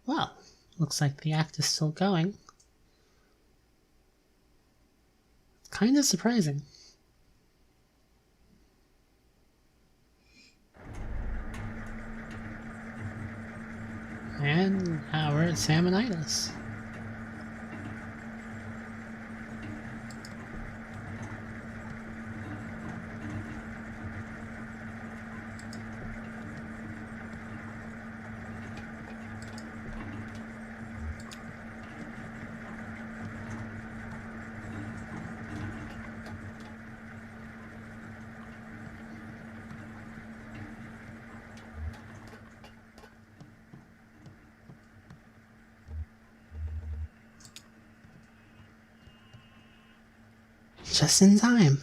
Well, looks like the act is still going. Kinda surprising. And now we're at Salmonitis. Just in time.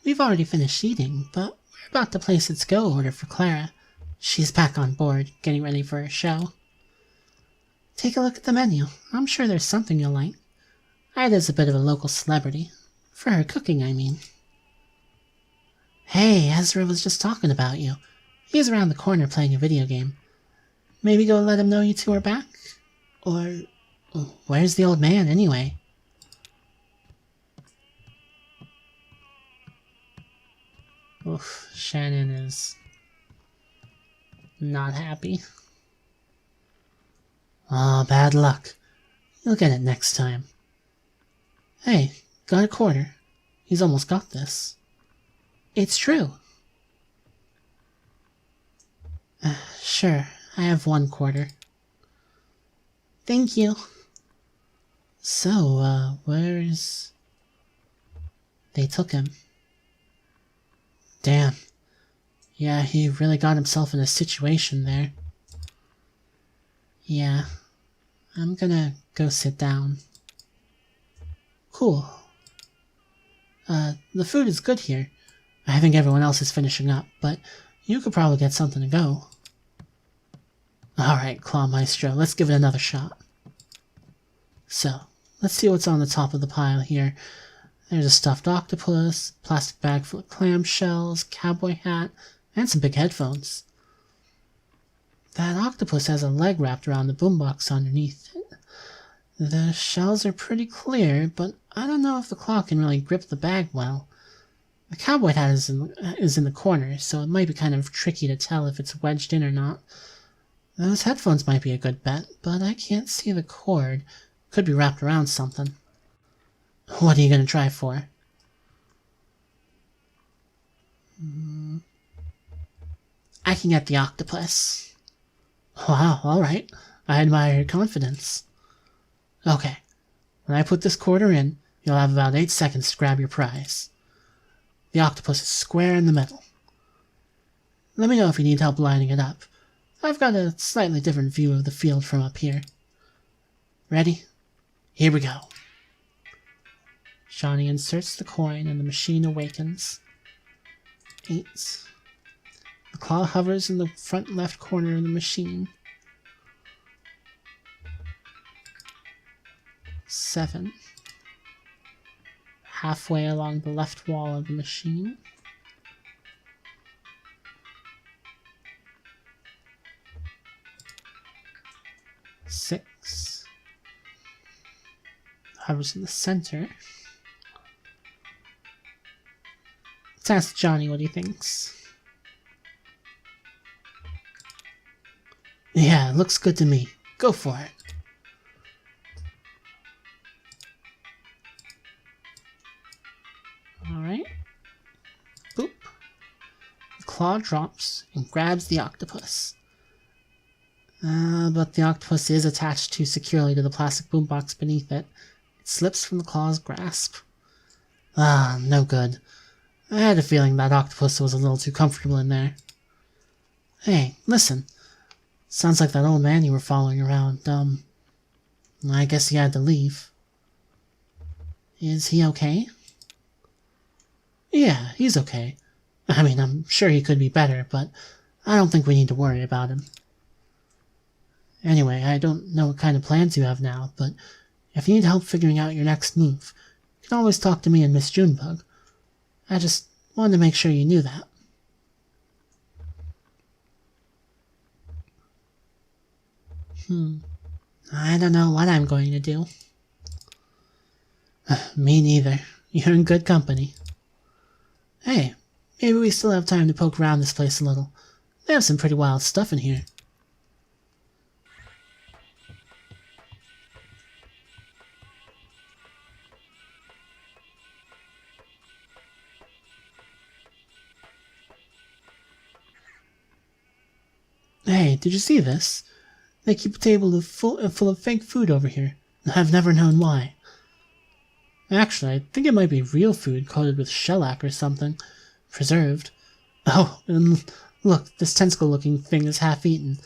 We've already finished eating, but we're about to place its go order for Clara. She's back on board, getting ready for her show. Take a look at the menu. I'm sure there's something you'll like. Ida's a bit of a local celebrity. For her cooking, I mean. Hey, Ezra was just talking about you. He's around the corner playing a video game. Maybe go let him know you two are back? Or... where's the old man, anyway? Oof, Shannon is not happy. Aw, bad luck. You'll get it next time. Hey, got a quarter. He's almost got this. It's true. Sure, I have 1 quarter. Thank you. So, where's... They took him. Damn. Yeah, he really got himself in a situation there. Yeah. I'm gonna go sit down. Cool. The food is good here. I think everyone else is finishing up, but you could probably get something to go. Alright, Claw Maestro, let's give it another shot. So, let's see what's on the top of the pile here. There's a stuffed octopus, plastic bag full of clamshells, cowboy hat, and some big headphones. That octopus has a leg wrapped around the boombox underneath it. The shells are pretty clear, but I don't know if the claw can really grip the bag well. The cowboy hat is in the corner, so it might be kind of tricky to tell if it's wedged in or not. Those headphones might be a good bet, but I can't see the cord. Could be wrapped around something. What are you going to try for? I can get the octopus. Wow, alright. I admire your confidence. Okay. When I put this quarter in, you'll have about 8 seconds to grab your prize. The octopus is square in the middle. Let me know if you need help lining it up. I've got a slightly different view of the field from up here. Ready? Here we go. Johnny inserts the coin and the machine awakens. 8. The claw hovers in the front left corner of the machine. 7. Halfway along the left wall of the machine. 6. Hovers in the center. Let's ask Johnny what he thinks. Yeah, looks good to me. Go for it. Alright. Boop. The claw drops and grabs the octopus. But the octopus is attached too securely to the plastic boombox beneath it. It slips from the claw's grasp. Ah, no good. I had a feeling that octopus was a little too comfortable in there. Hey, listen. Sounds like that old man you were following around, I guess he had to leave. Is he okay? Yeah, he's okay. I mean, I'm sure he could be better, but I don't think we need to worry about him. Anyway, I don't know what kind of plans you have now, but if you need help figuring out your next move, you can always talk to me and Miss Junebug. I just wanted to make sure you knew that. I don't know what I'm going to do. Me neither. You're in good company. Hey, maybe we still have time to poke around this place a little. They have some pretty wild stuff in here. Hey, did you see this? They keep a table full of fake food over here. I've never known why. Actually, I think it might be real food coated with shellac or something. Preserved. Oh, and look, this tentacle-looking thing is half-eaten.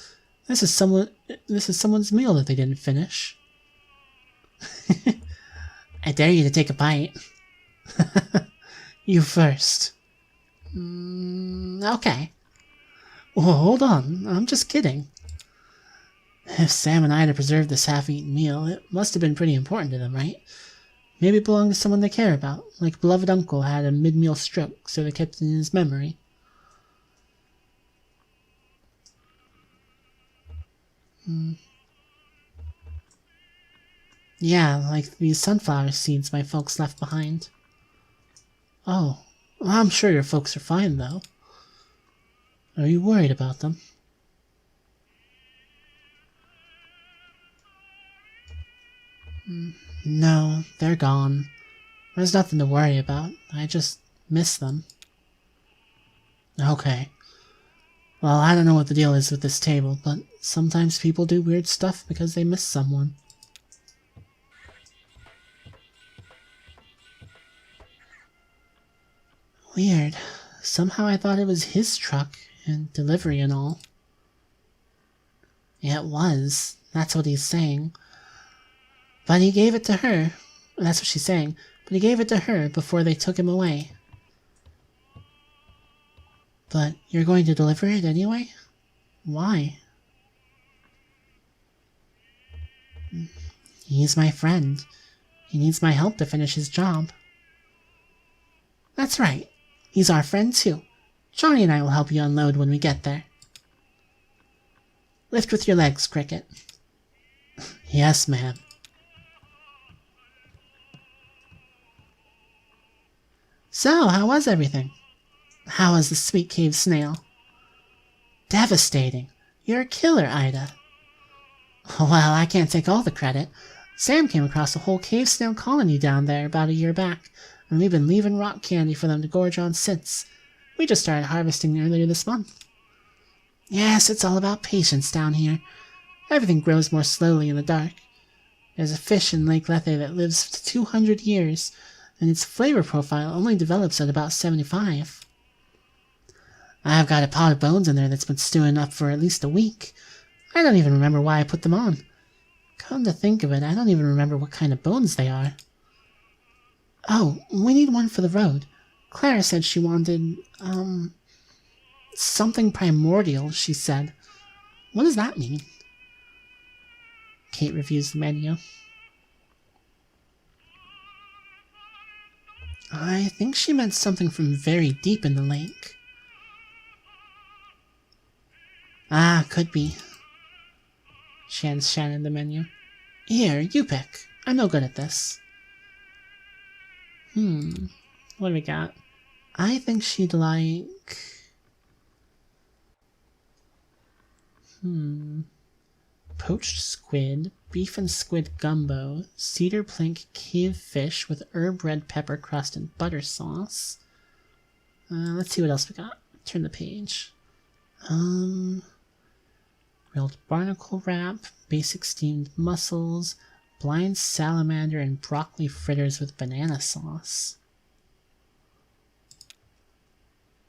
This is someone's meal that they didn't finish. I dare you to take a bite. You first. Okay. Well, hold on, I'm just kidding. If Sam and Ida preserved this half-eaten meal, it must have been pretty important to them, right? Maybe it belonged to someone they care about, like beloved uncle had a mid-meal stroke, so they kept it in his memory. Yeah, like these sunflower seeds my folks left behind. Oh, well, I'm sure your folks are fine, though. Are you worried about them? No, they're gone. There's nothing to worry about. I just miss them. Okay. Well, I don't know what the deal is with this table, but sometimes people do weird stuff because they miss someone. Weird. Somehow I thought it was his truck, and delivery and all. Yeah, it was. That's what he's saying. But he gave it to her. That's what she's saying. But he gave it to her before they took him away. But you're going to deliver it anyway? Why? He's my friend. He needs my help to finish his job. That's right. He's our friend too. Johnny and I will help you unload when we get there. Lift with your legs, Cricket. Yes, ma'am. So, how was everything? How was the sweet cave snail? Devastating. You're a killer, Ida. Well, I can't take all the credit. Sam came across a whole cave snail colony down there about a year back, and we've been leaving rock candy for them to gorge on since. We just started harvesting earlier this month. Yes, it's all about patience down here. Everything grows more slowly in the dark. There's a fish in Lake Lethe that lives to 200 years, and its flavor profile only develops at about 75. I've got a pot of bones in there that's been stewing up for at least a week. I don't even remember why I put them on. Come to think of it, I don't even remember what kind of bones they are. Oh, we need one for the road. Clara said she wanted, something primordial, she said. What does that mean? Kate reviews the menu. I think she meant something from very deep in the lake. Ah, could be. She hands Shannon the menu. Here, you pick. I'm no good at this. What do we got? I think she'd like... Poached squid, beef and squid gumbo, cedar plank cave fish with herb red pepper crust and butter sauce. Let's see what else we got. Turn the page. Grilled barnacle wrap, basic steamed mussels, blind salamander, and broccoli fritters with banana sauce.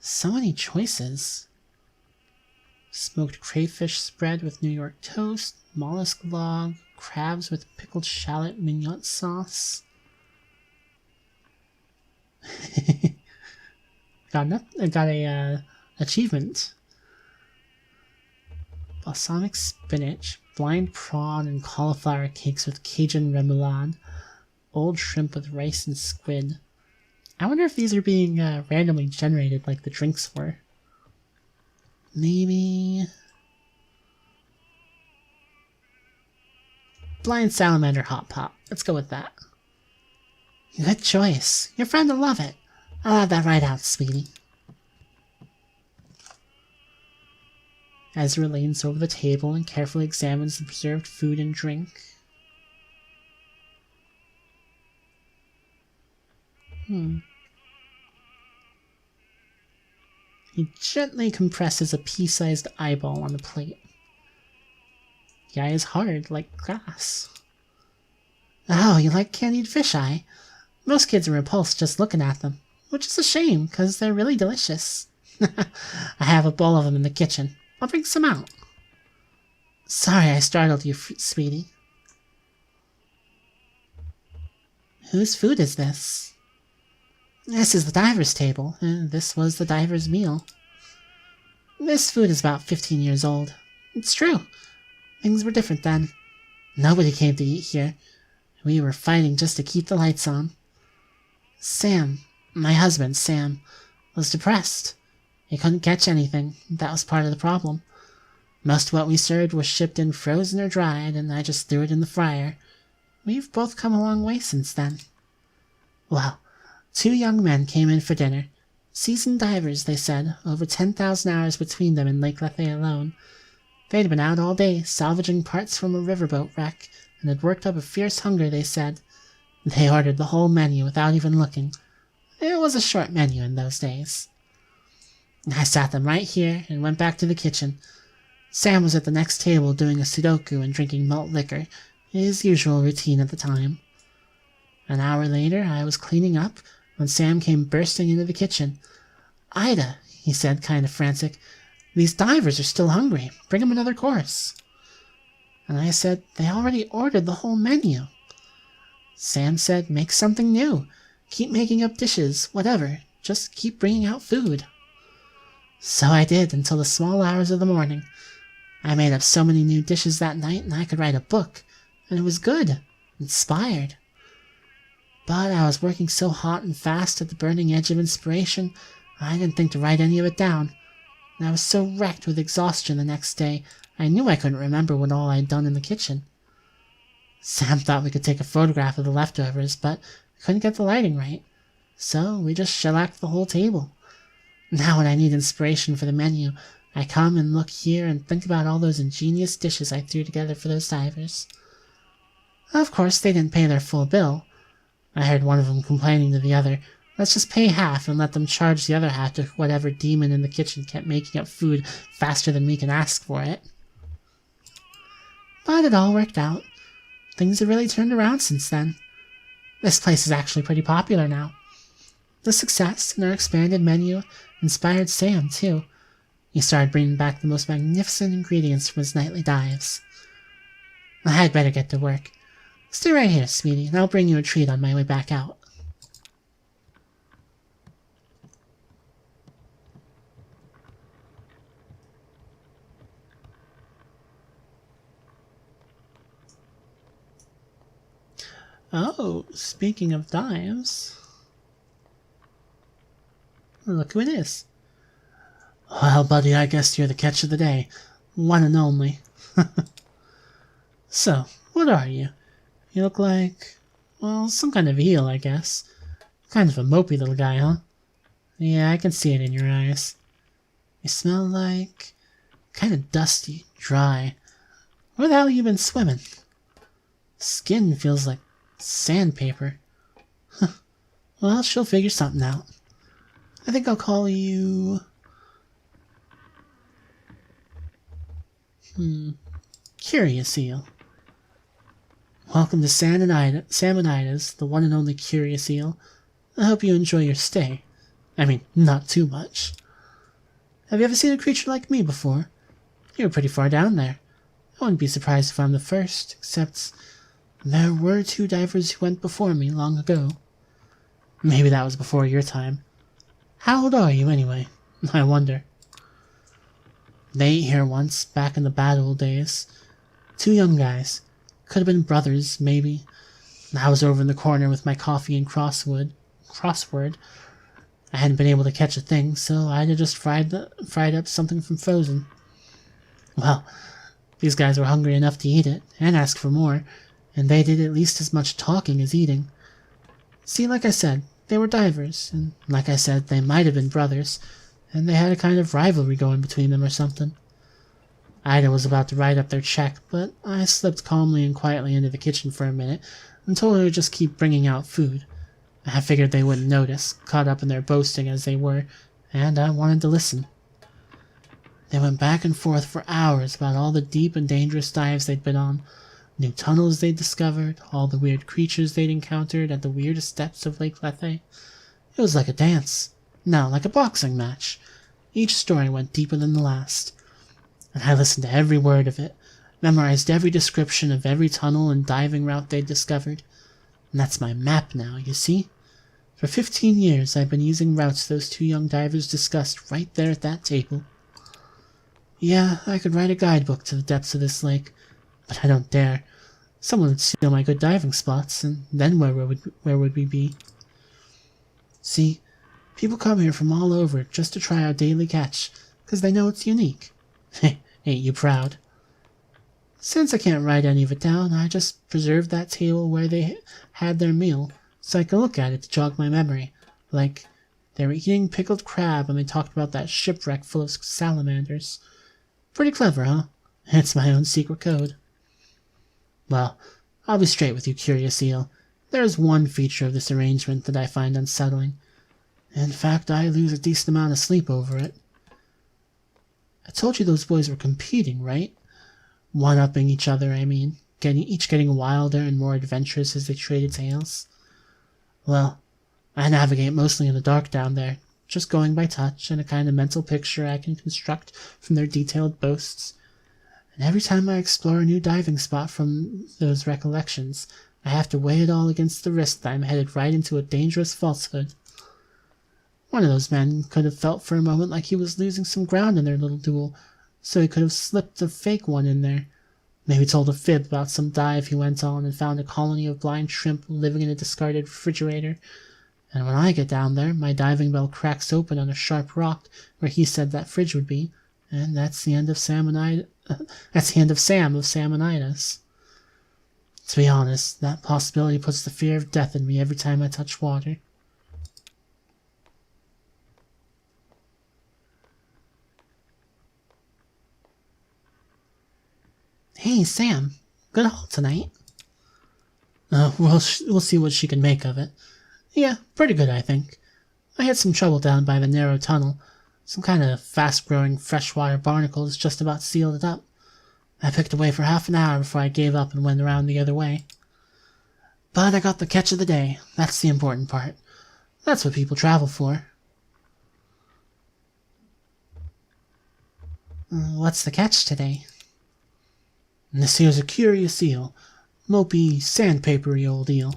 So many choices. Smoked crayfish spread with New York toast, mollusk log, crabs with pickled shallot mignonette sauce. got a achievement. Balsamic spinach, blind prawn and cauliflower cakes with Cajun remoulade, old shrimp with rice and squid. I wonder if these are being randomly generated like the drinks were. Maybe... Blind salamander hot pot. Let's go with that. Good choice. Your friend will love it. I'll have that right out, sweetie. Ezra leans over the table and carefully examines the preserved food and drink. He gently compresses a pea-sized eyeball on the plate. The eye is hard, like glass. Oh, you like candied fish eye? Most kids are repulsed just looking at them, which is a shame, because they're really delicious. I have a bowl of them in the kitchen. I'll bring some out. Sorry I startled you, sweetie. Whose food is this? This is the diver's table, and this was the diver's meal. This food is about 15 years old. It's true. Things were different then. Nobody came to eat here. We were fighting just to keep the lights on. Sam, my husband, Sam, was depressed. He couldn't catch anything. That was part of the problem. Most of what we served was shipped in frozen or dried, and I just threw it in the fryer. We've both come a long way since then. Well, 2 young men came in for dinner. Seasoned divers, they said, over 10,000 hours between them in Lake Lethe alone. They'd been out all day, salvaging parts from a riverboat wreck, and had worked up a fierce hunger, they said. They ordered the whole menu without even looking. It was a short menu in those days. I sat them right here and went back to the kitchen. Sam was at the next table doing a Sudoku and drinking malt liquor, his usual routine at the time. An hour later, I was cleaning up when Sam came bursting into the kitchen. Ida, he said, kind of frantic, these divers are still hungry. Bring them another course. And I said, they already ordered the whole menu. Sam said, make something new. Keep making up dishes, whatever. Just keep bringing out food. So I did until the small hours of the morning. I made up so many new dishes that night, and I could write a book. And it was good. Inspired. But I was working so hot and fast at the burning edge of inspiration, I didn't think to write any of it down. And I was so wrecked with exhaustion the next day, I knew I couldn't remember what all I'd done in the kitchen. Sam thought we could take a photograph of the leftovers, but we couldn't get the lighting right. So we just shellacked the whole table. Now when I need inspiration for the menu, I come and look here and think about all those ingenious dishes I threw together for those divers. Of course, they didn't pay their full bill. I heard one of them complaining to the other, let's just pay half and let them charge the other half to whatever demon in the kitchen kept making up food faster than we can ask for it. But it all worked out. Things have really turned around since then. This place is actually pretty popular now. The success in our expanded menu inspired Sam, too. He started bringing back the most magnificent ingredients from his nightly dives. I'd better get to work. Stay right here, sweetie, and I'll bring you a treat on my way back out. Oh, speaking of dives... Look who it is. Well, buddy, I guess you're the catch of the day. One and only. So, what are you? You look like, well, some kind of eel, I guess. Kind of a mopey little guy, huh? Yeah, I can see it in your eyes. You smell like... kind of dusty, dry. Where the hell have you been swimming? Skin feels like sandpaper. Well, she'll figure something out. I think I'll call you... Curious Eel. Welcome to Sam and Ida's, the one and only Curious Eel. I hope you enjoy your stay. I mean, not too much. Have you ever seen a creature like me before? You're pretty far down there. I wouldn't be surprised if I'm the first, except there were 2 divers who went before me long ago. Maybe that was before your time. How old are you, anyway? I wonder. They ate here once, back in the bad old days. 2 young guys. Could have been brothers, maybe. I was over in the corner with my coffee and crossword. I hadn't been able to catch a thing, so I'd have just fried up something from Frozen. Well, these guys were hungry enough to eat it, and ask for more, and they did at least as much talking as eating. See, like I said, they were divers, and like I said, they might have been brothers, and they had a kind of rivalry going between them or something. Ida was about to write up their check, but I slipped calmly and quietly into the kitchen for a minute and told her to just keep bringing out food. I figured they wouldn't notice, caught up in their boasting as they were, and I wanted to listen. They went back and forth for hours about all the deep and dangerous dives they'd been on, new tunnels they'd discovered, all the weird creatures they'd encountered at the weirdest depths of Lake Lethe. It was like a dance. No, like a boxing match. Each story went deeper than the last. And I listened to every word of it, memorized every description of every tunnel and diving route they'd discovered. And that's my map now, you see? For 15 years I've been using routes those two young divers discussed right there at that table. Yeah, I could write a guidebook to the depths of this lake, but I don't dare. Someone would steal my good diving spots, and then where would we be? See, people come here from all over just to try our daily catch, because they know it's unique. Ain't you proud? Since I can't write any of it down, I just preserved that table where they had their meal, so I can look at it to jog my memory. Like, they were eating pickled crab and they talked about that shipwreck full of salamanders. Pretty clever, huh? It's my own secret code. Well, I'll be straight with you, Curious Eel. There's one feature of this arrangement that I find unsettling. In fact, I lose a decent amount of sleep over it. I told you those boys were competing, right? One-upping each other, I mean. Each getting wilder and more adventurous as they traded tales. Well, I navigate mostly in the dark down there, just going by touch and a kind of mental picture I can construct from their detailed boasts. And every time I explore a new diving spot from those recollections, I have to weigh it all against the risk that I'm headed right into a dangerous falsehood. One of those men could have felt for a moment like he was losing some ground in their little duel, so he could have slipped a fake one in there. Maybe told a fib about some dive he went on and found a colony of blind shrimp living in a discarded refrigerator. And when I get down there, my diving bell cracks open on a sharp rock where he said that fridge would be, and that's the end of Sam of Salmonidas. To be honest, that possibility puts the fear of death in me every time I touch water. Hey, Sam. Good haul tonight. We'll see what she can make of it. Yeah, pretty good, I think. I had some trouble down by the narrow tunnel. Some kind of fast-growing freshwater barnacles just about sealed it up. I picked away for half an hour before I gave up and went around the other way. But I got the catch of the day. That's the important part. That's what people travel for. What's the catch today? This here's a curious eel. Mopey, sandpapery old eel.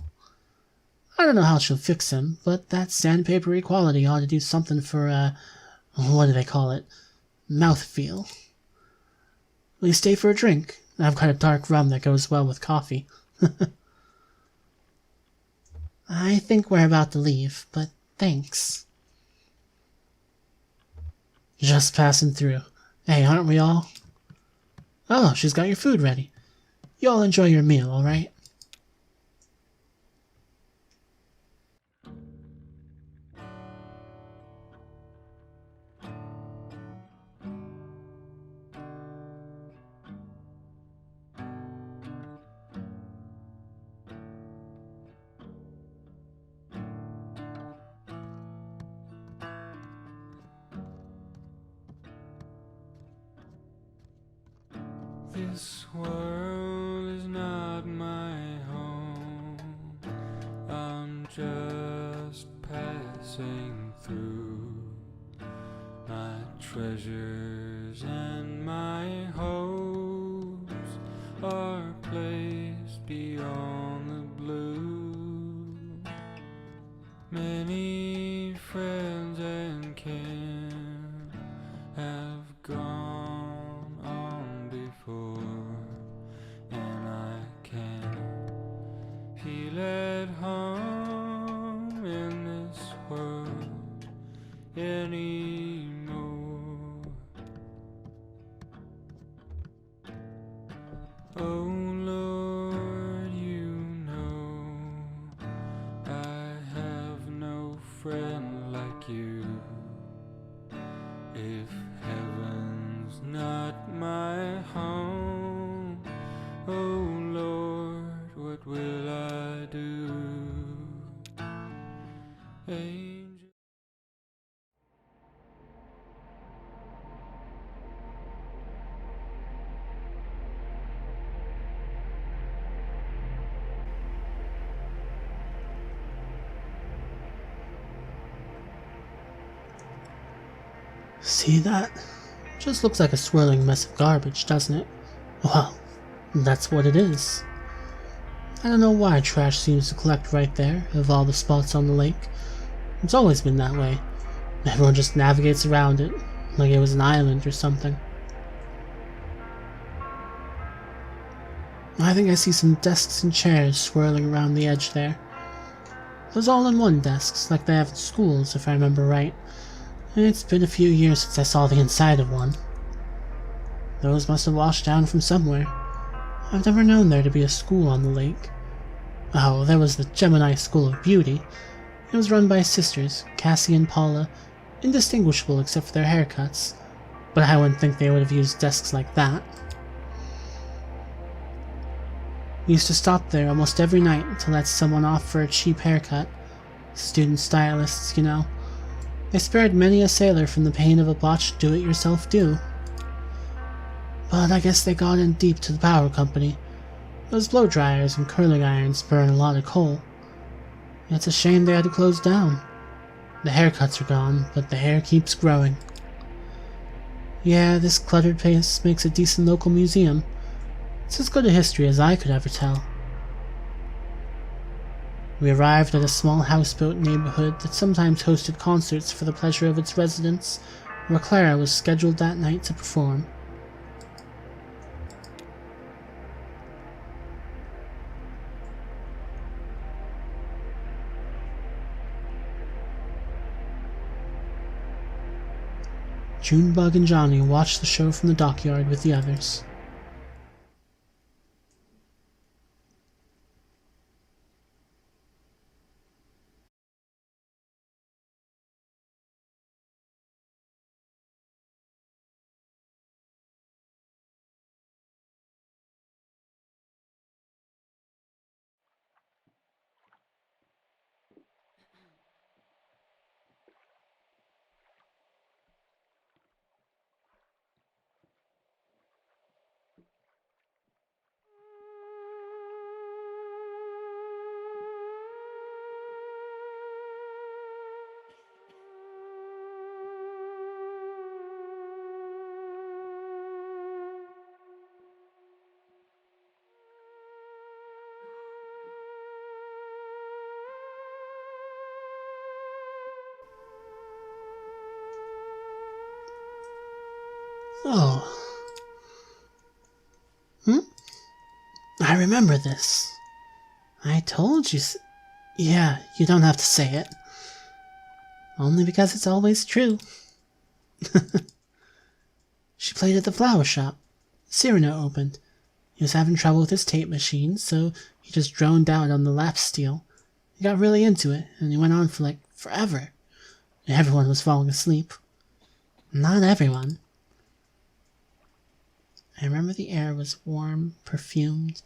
I don't know how she'll fix him, but that sandpapery quality ought to do something for, what do they call it? Mouthfeel. Will you stay for a drink? I've got a dark rum that goes well with coffee. I think we're about to leave, but thanks. Just passing through. Hey, aren't we all? Oh, she's got your food ready. You all enjoy your meal, all right? This world is not my home. I'm just passing through. My treasures and my hopes are placed beyond the blue. Many friends and kin have gone on before, and I can't feel at home in this world anymore. Oh Lord, you See that? Just looks like a swirling mess of garbage, doesn't it? Well, that's what it is. I don't know why trash seems to collect right there, of all the spots on the lake. It's always been that way. Everyone just navigates around it, like it was an island or something. I think I see some desks and chairs swirling around the edge there. Those all-in-one desks, like they have in schools, if I remember right. It's been a few years since I saw the inside of one. Those must have washed down from somewhere. I've never known there to be a school on the lake. Oh, there was the Gemini School of Beauty. It was run by sisters, Cassie and Paula, indistinguishable except for their haircuts, but I wouldn't think they would have used desks like that. We used to stop there almost every night to let someone off for a cheap haircut. Student stylists, you know. They spared many a sailor from the pain of a botched do-it-yourself do. But I guess they got in deep to the power company. Those blow dryers and curling irons burn a lot of coal. It's a shame they had to close down. The haircuts are gone, but the hair keeps growing. Yeah, this cluttered place makes a decent local museum. It's as good a history as I could ever tell. We arrived at a small houseboat neighborhood that sometimes hosted concerts for the pleasure of its residents, where Clara was scheduled that night to perform. Junebug and Johnny watched the show from the dockyard with the others. Oh. I remember this. I told you so. Yeah, you don't have to say it. Only because it's always true. She played at the flower shop. Cyrano opened. He was having trouble with his tape machine, so he just droned out on the lap steel. He got really into it, and he went on for like forever. Everyone was falling asleep. Not everyone. I remember the air was warm, perfumed.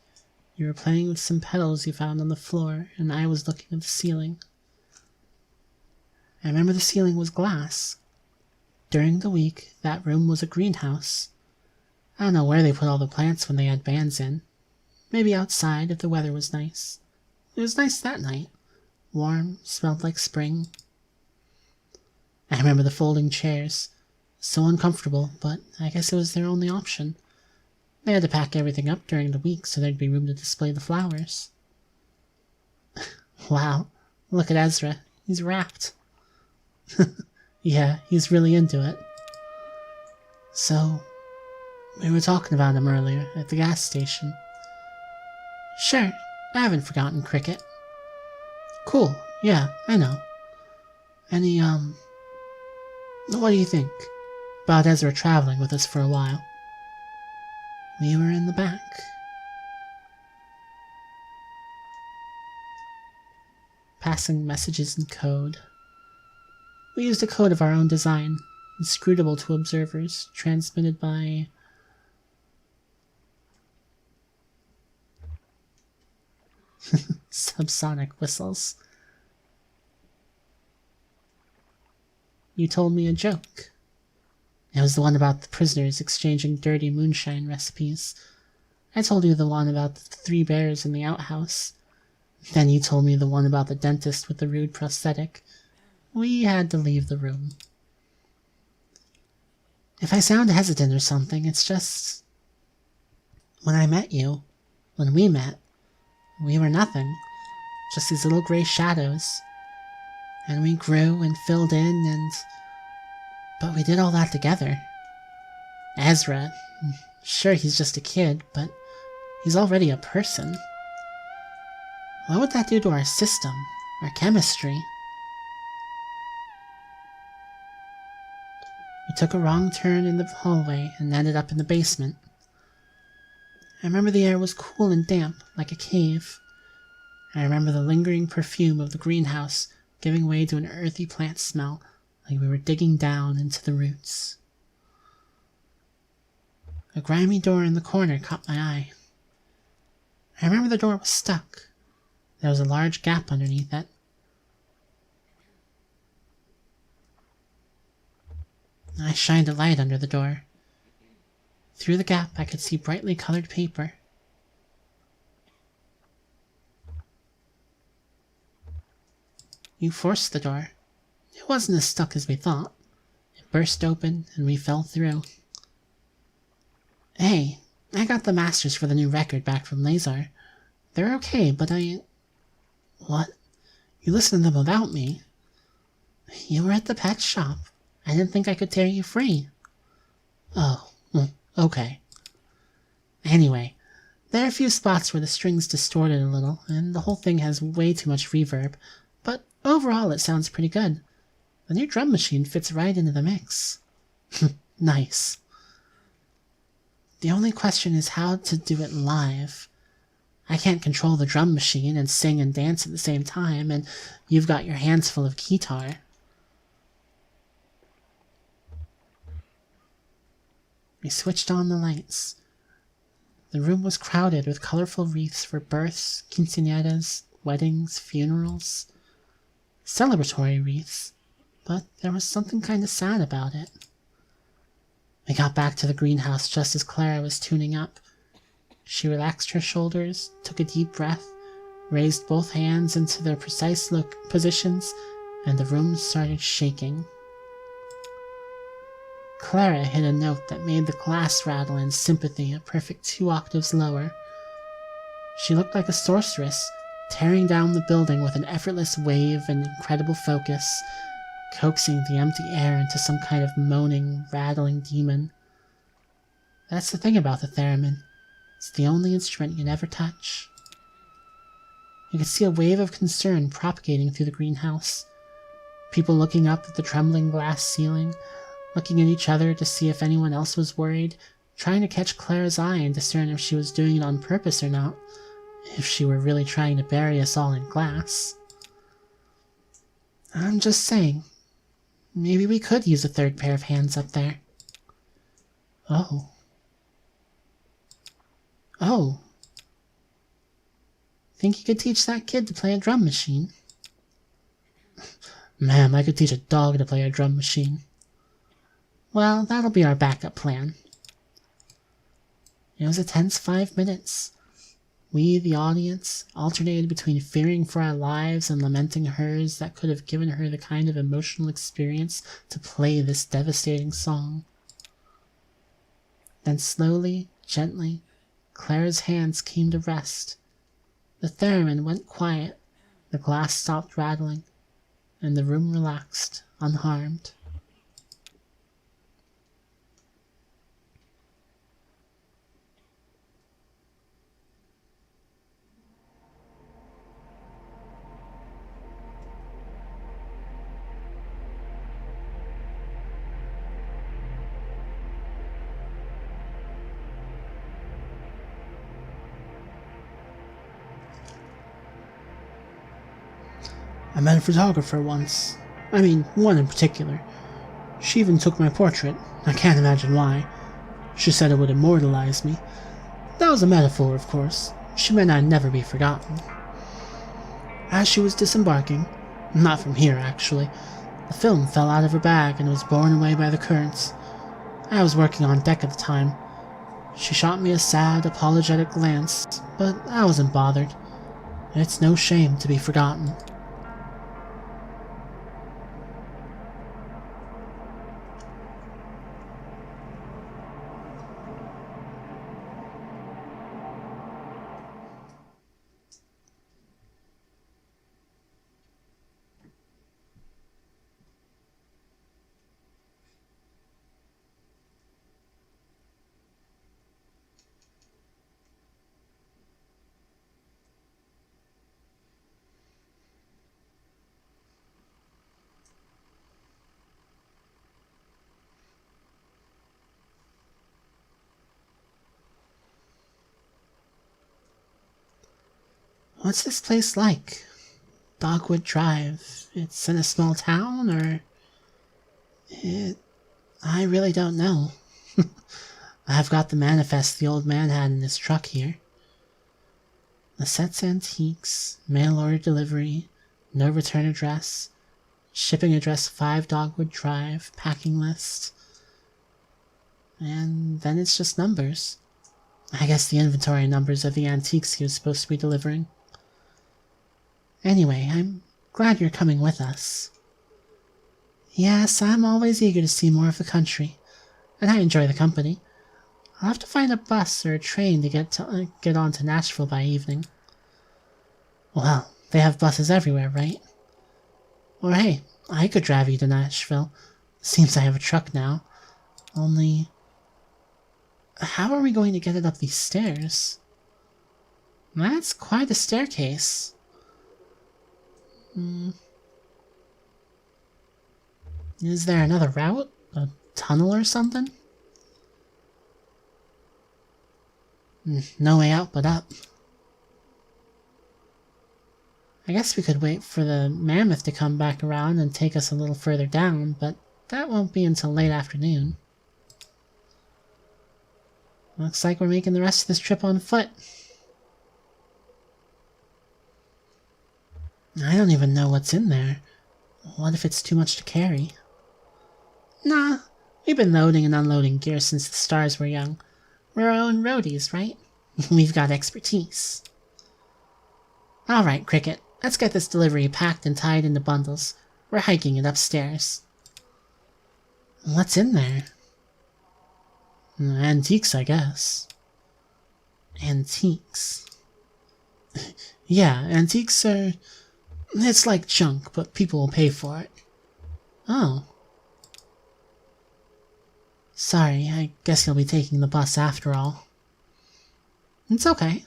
You were playing with some petals you found on the floor, and I was looking at the ceiling. I remember the ceiling was glass. During the week, that room was a greenhouse. I don't know where they put all the plants when they had bands in. Maybe outside if the weather was nice. It was nice that night. Warm, smelled like spring. I remember the folding chairs. So uncomfortable, but I guess it was their only option. They had to pack everything up during the week so there'd be room to display the flowers. Wow, look at Ezra. He's wrapped. Yeah, he's really into it. So, we were talking about him earlier at the gas station. Sure, I haven't forgotten Cricket. Cool, yeah, I know. Any, what do you think about Ezra traveling with us for a while? We were in the back. Passing messages in code. We used a code of our own design, inscrutable to observers, transmitted by... subsonic whistles. You told me a joke. It was the one about the prisoners exchanging dirty moonshine recipes. I told you the one about the 3 bears in the outhouse. Then you told me the one about the dentist with the rude prosthetic. We had to leave the room. If I sound hesitant or something, it's just... When I met you, when we met, we were nothing. Just these little gray shadows. And we grew and filled in and... But we did all that together. Ezra, sure he's just a kid, but he's already a person. What would that do to our system, our chemistry? We took a wrong turn in the hallway and ended up in the basement. I remember the air was cool and damp, like a cave. I remember the lingering perfume of the greenhouse giving way to an earthy plant smell, like we were digging down into the roots. A grimy door in the corner caught my eye. I remember the door was stuck. There was a large gap underneath it. I shined a light under the door. Through the gap I could see brightly colored paper. You forced the door. It wasn't as stuck as we thought. It burst open and we fell through. Hey, I got the masters for the new record back from Lazar. They're okay, but What? You listened to them without me? You were at the pet shop. I didn't think I could tear you free. Oh, okay. Anyway, there are a few spots where the string's distorted a little, and the whole thing has way too much reverb, but overall it sounds pretty good. The new drum machine fits right into the mix. Nice. The only question is how to do it live. I can't control the drum machine and sing and dance at the same time, and you've got your hands full of guitar. We switched on the lights. The room was crowded with colorful wreaths for births, quinceañeras, weddings, funerals. Celebratory wreaths, but there was something kind of sad about it. We got back to the greenhouse just as Clara was tuning up. She relaxed her shoulders, took a deep breath, raised both hands into their precise positions, and the room started shaking. Clara hit a note that made the glass rattle in sympathy a perfect 2 octaves lower. She looked like a sorceress, tearing down the building with an effortless wave and incredible focus, coaxing the empty air into some kind of moaning, rattling demon. That's the thing about the theremin. It's the only instrument you never touch. You could see a wave of concern propagating through the greenhouse. People looking up at the trembling glass ceiling, looking at each other to see if anyone else was worried, trying to catch Clara's eye and discern if she was doing it on purpose or not, if she were really trying to bury us all in glass. I'm just saying, maybe we could use a third pair of hands up there. Oh. Think you could teach that kid to play a drum machine? Ma'am, I could teach a dog to play a drum machine. Well, that'll be our backup plan. It was a tense 5 minutes. We, the audience, alternated between fearing for our lives and lamenting hers that could have given her the kind of emotional experience to play this devastating song. Then slowly, gently, Clara's hands came to rest. The theremin went quiet, the glass stopped rattling, and the room relaxed, unharmed. I met a photographer once. I mean, one in particular. She even took my portrait. I can't imagine why. She said it would immortalize me. That was a metaphor, of course. She meant I'd never be forgotten. As she was disembarking, not from here actually, the film fell out of her bag and was borne away by the currents. I was working on deck at the time. She shot me a sad, apologetic glance, but I wasn't bothered. It's no shame to be forgotten. What's this place like? Dogwood Drive. It's in a small town, or... I really don't know. I've got the manifest the old man had in his truck here. Lissette's Antiques, mail order delivery, no return address, shipping address 5 Dogwood Drive, packing list. And then it's just numbers. I guess the inventory numbers of the antiques he was supposed to be delivering. Anyway, I'm glad you're coming with us. Yes, I'm always eager to see more of the country, and I enjoy the company. I'll have to find a bus or a train to get on to Nashville by evening. Well, they have buses everywhere, right? Or hey, I could drive you to Nashville. Seems I have a truck now. Only... how are we going to get it up these stairs? That's quite a staircase. Is there another route? A tunnel or something? No way out but up. I guess we could wait for the mammoth to come back around and take us a little further down, but that won't be until late afternoon. Looks like we're making the rest of this trip on foot. I don't even know what's in there. What if it's too much to carry? Nah, we've been loading and unloading gear since the stars were young. We're our own roadies, right? We've got expertise. Alright, Cricket, let's get this delivery packed and tied into bundles. We're hiking it upstairs. What's in there? Antiques, I guess. Antiques. Yeah, antiques are... it's like junk, but people will pay for it. Oh. Sorry, I guess you'll be taking the bus after all. It's okay.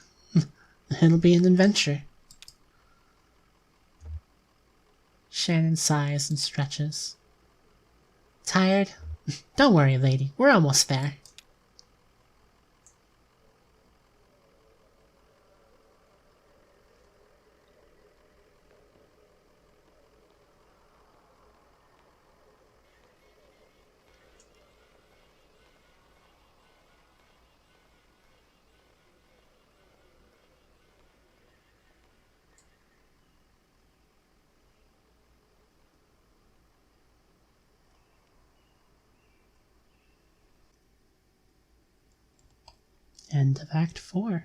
It'll be an adventure. Shannon sighs and stretches. Tired? Don't worry, lady. We're almost there. End of Act 4.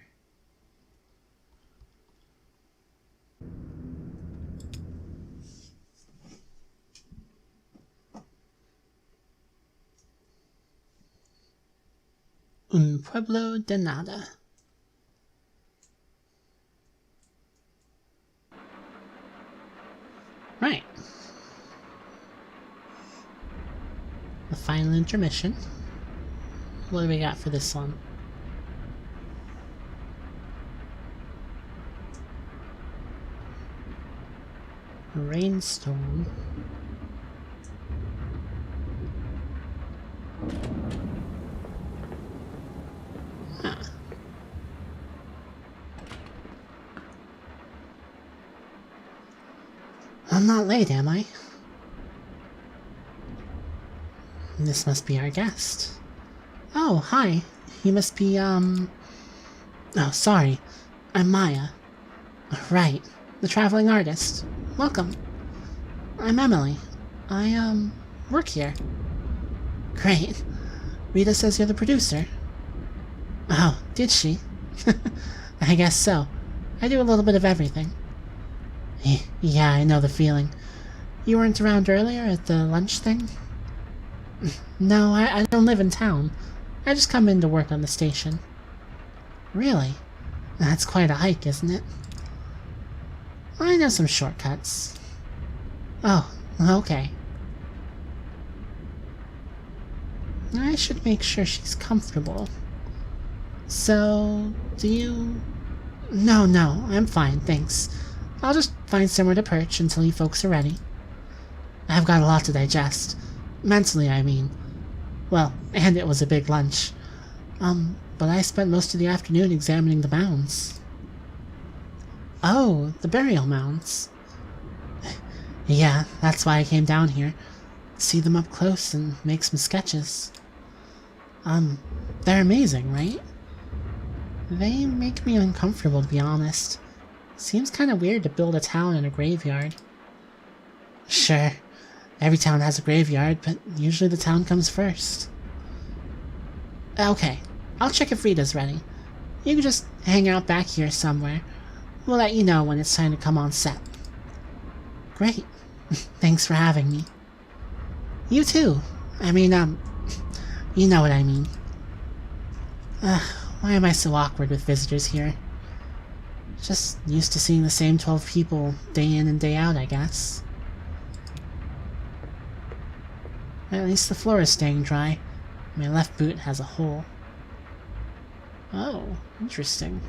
Un pueblo de nada. Right. The final intermission. What do we got for this one? Rainstorm. Huh. I'm not late, am I? This must be our guest. Oh, hi. You must be, Oh, sorry. I'm Maya. Right. The traveling artist. Welcome. I'm Emily. I, work here. Great. Rita says you're the producer. Oh, did she? I guess so. I do a little bit of everything. Yeah, I know the feeling. You weren't around earlier at the lunch thing? No, I don't live in town. I just come in to work on the station. Really? That's quite a hike, isn't it? I know some shortcuts. Oh, okay. I should make sure she's comfortable. So, do you... No, I'm fine, thanks. I'll just find somewhere to perch until you folks are ready. I've got a lot to digest. Mentally, I mean. Well, and it was a big lunch. But I spent most of the afternoon examining the mounds. Oh, the burial mounds. Yeah, that's why I came down here. See them up close and make some sketches. They're amazing, right? They make me uncomfortable, to be honest. Seems kinda weird to build a town in a graveyard. Sure, every town has a graveyard, but usually the town comes first. Okay, I'll check if Rita's ready. You can just hang out back here somewhere. We'll let you know when it's time to come on set. Great. Thanks for having me. You too. I mean, you know what I mean. Why am I so awkward with visitors here? Just used to seeing the same 12 people day in and day out, I guess. At least the floor is staying dry. My left boot has a hole. Oh, interesting.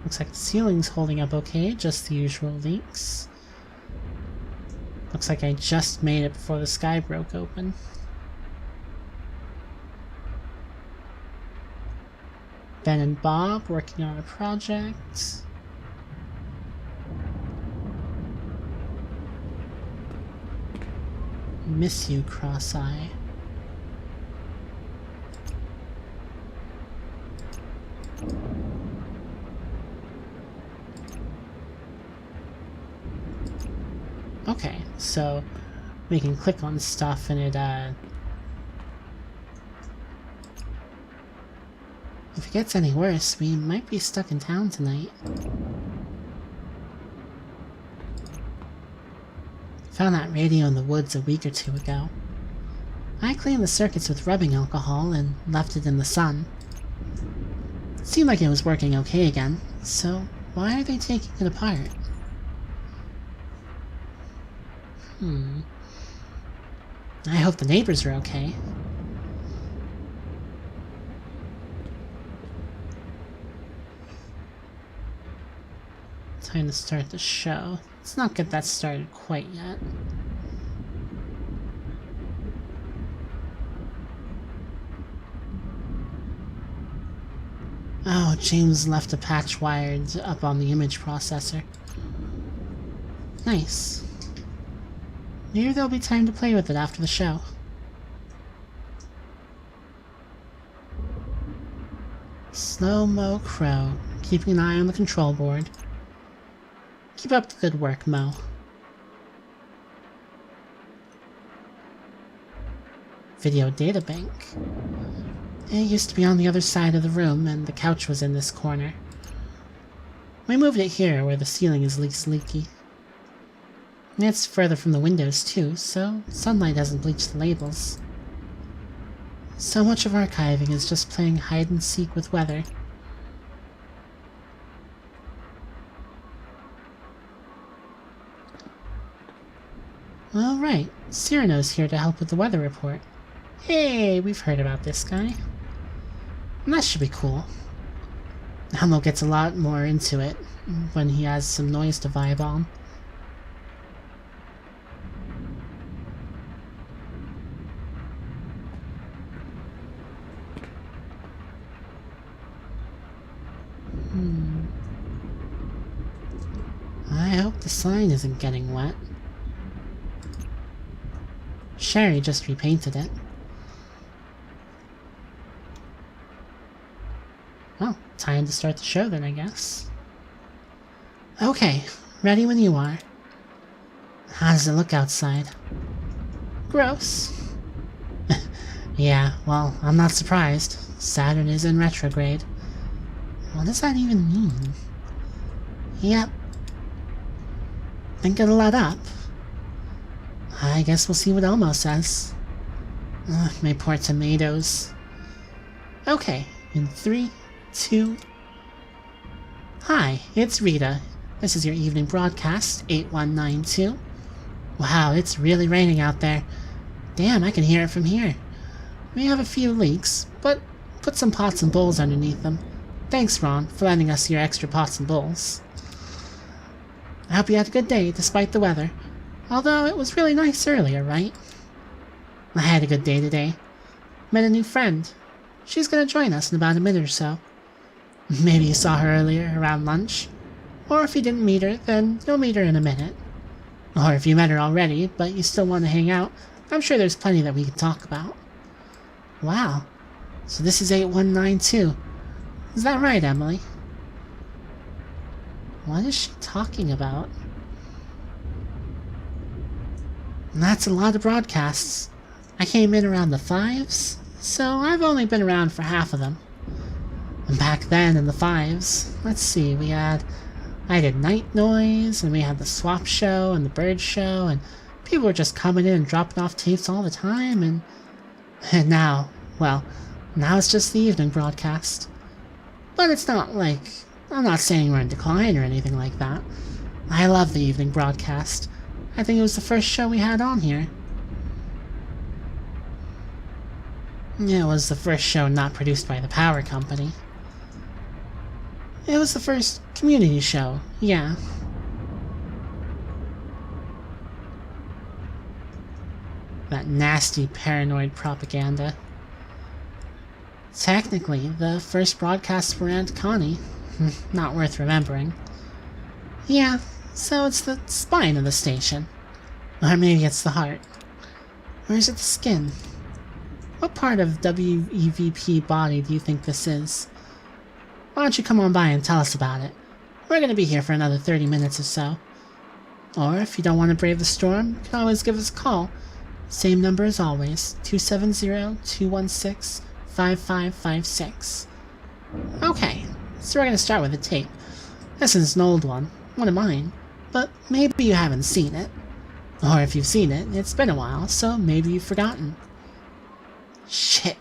Looks like the ceiling's holding up okay, just the usual leaks. Looks like I just made it before the sky broke open. Ben and Bob working on a project. Miss you, Cross-Eye. Okay, so we can click on stuff and it, if it gets any worse, we might be stuck in town tonight. Found that radio in the woods a week or two ago. I cleaned the circuits with rubbing alcohol and left it in the sun. It seemed like it was working okay again, so why are they taking it apart? I hope the neighbors are okay. Time to start the show. Let's not get that started quite yet. Oh, James left a patch wired up on the image processor. Nice. Maybe there'll be time to play with it after the show. Slow-mo Crow, keeping an eye on the control board. Keep up the good work, Mo. Video databank. It used to be on the other side of the room, and the couch was in this corner. We moved it here, where the ceiling is least leaky. It's further from the windows, too, so sunlight hasn't bleached the labels. So much of archiving is just playing hide-and-seek with weather. Alright, Cyrano's here to help with the weather report. Hey, we've heard about this guy. And that should be cool. Elmo gets a lot more into it when he has some noise to vibe on. I hope the sign isn't getting wet. Sherry just repainted it. Well, time to start the show then, I guess. Okay, ready when you are. How does it look outside? Gross. Yeah, well, I'm not surprised. Saturn is in retrograde. What does that even mean? Yep. Think it'll let up. I guess we'll see what Elmo says. My poor tomatoes. Okay, in 3, 2... Hi, it's Rita. This is your evening broadcast, 8192. Wow, it's really raining out there. Damn, I can hear it from here. We have a few leaks, but put some pots and bowls underneath them. Thanks, Ron, for lending us your extra pots and bowls. I hope you had a good day, despite the weather. Although it was really nice earlier, right? I had a good day today. met a new friend. She's gonna join us in about a minute or so. Maybe you saw her earlier around lunch. Or if you didn't meet her, then you'll meet her in a minute. Or if you met her already, but you still want to hang out, I'm sure there's plenty that we can talk about. Wow. So this is 8192. Is that right, Emily? What is she talking about? That's a lot of broadcasts. I came in around the 5s, so I've only been around for half of them. And back then, in the 5s, let's see, I did Night Noise, and we had the Swap Show, and the Bird Show, and people were just coming in and dropping off tapes all the time, and now, well, now it's just the evening broadcast. But it's not like, I'm not saying we're in decline or anything like that. I love the evening broadcast. I think it was the first show we had on here. It was the first show not produced by the power company. It was the first community show, yeah. That nasty paranoid propaganda. Technically, the first broadcasts were Aunt Connie. Not worth remembering. Yeah, so it's the spine of the station. Or maybe it's the heart. Or is it the skin? What part of WEVP body do you think this is? Why don't you come on by and tell us about it? We're going to be here for another 30 minutes or so. Or if you don't want to brave the storm, you can always give us a call. Same number as always, 270-216-5556. Okay, so we're going to start with a tape. This is an old one of mine, but maybe you haven't seen it. Or if you've seen it, it's been a while, so maybe you've forgotten. Shit.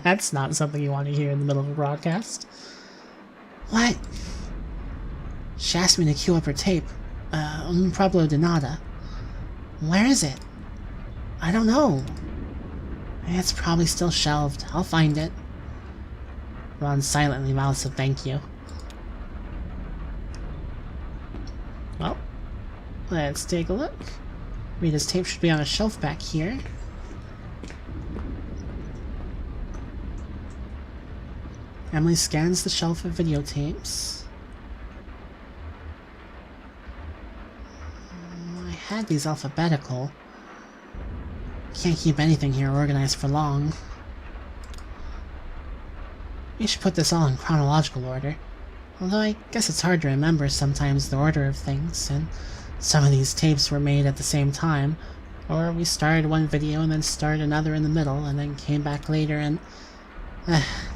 That's not something you want to hear in the middle of a broadcast. What? She asked me to queue up her tape. Un Pueblo de Nada. Where is it? I don't know. It's probably still shelved. I'll find it. Ron silently mouths a thank you. Well, let's take a look. Rita's tape should be on a shelf back here. Emily scans the shelf of videotapes. I had these alphabetical. Can't keep anything here organized for long. We should put this all in chronological order. Although I guess it's hard to remember sometimes the order of things, and some of these tapes were made at the same time, or we started one video and then started another in the middle, and then came back later and...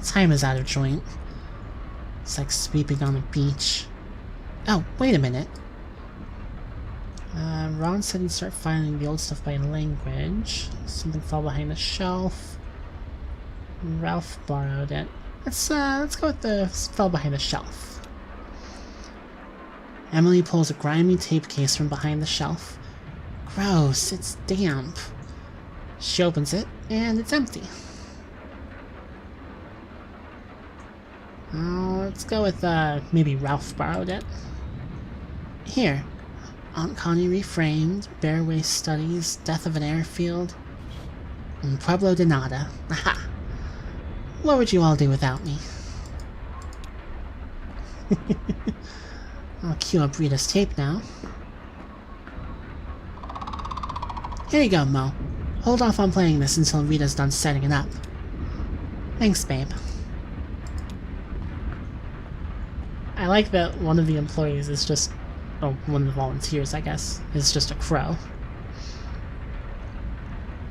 time is out of joint. It's like sweeping on a beach. Oh, wait a minute. Ron said he'd start filing the old stuff by language. Something fell behind the shelf. Ralph borrowed it. Let's go with the fell behind the shelf. Emily pulls a grimy tape case from behind the shelf. Gross, it's damp. She opens it, and it's empty. Let's go with, maybe Ralph borrowed it. Here. Aunt Connie reframed, Bear Waste Studies, Death of an Airfield, and Pueblo de Nada. Aha! What would you all do without me? I'll cue up Rita's tape now. Here you go, Mo. Hold off on playing this until Rita's done setting it up. Thanks, babe. I like that one of the employees is just... oh, one of the volunteers, I guess, is just a crow.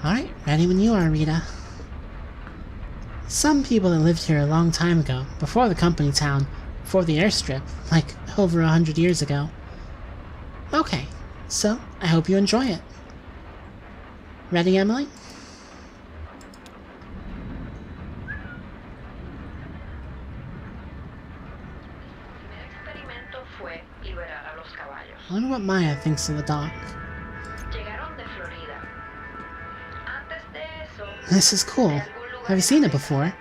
Alright, ready when you are, Rita. Some people that lived here a long time ago, before the company town, before the airstrip, like over 100 years ago. Okay, so I hope you enjoy it. Ready, Emily? I wonder what Maya thinks of the doc. This is cool. Have you seen it before?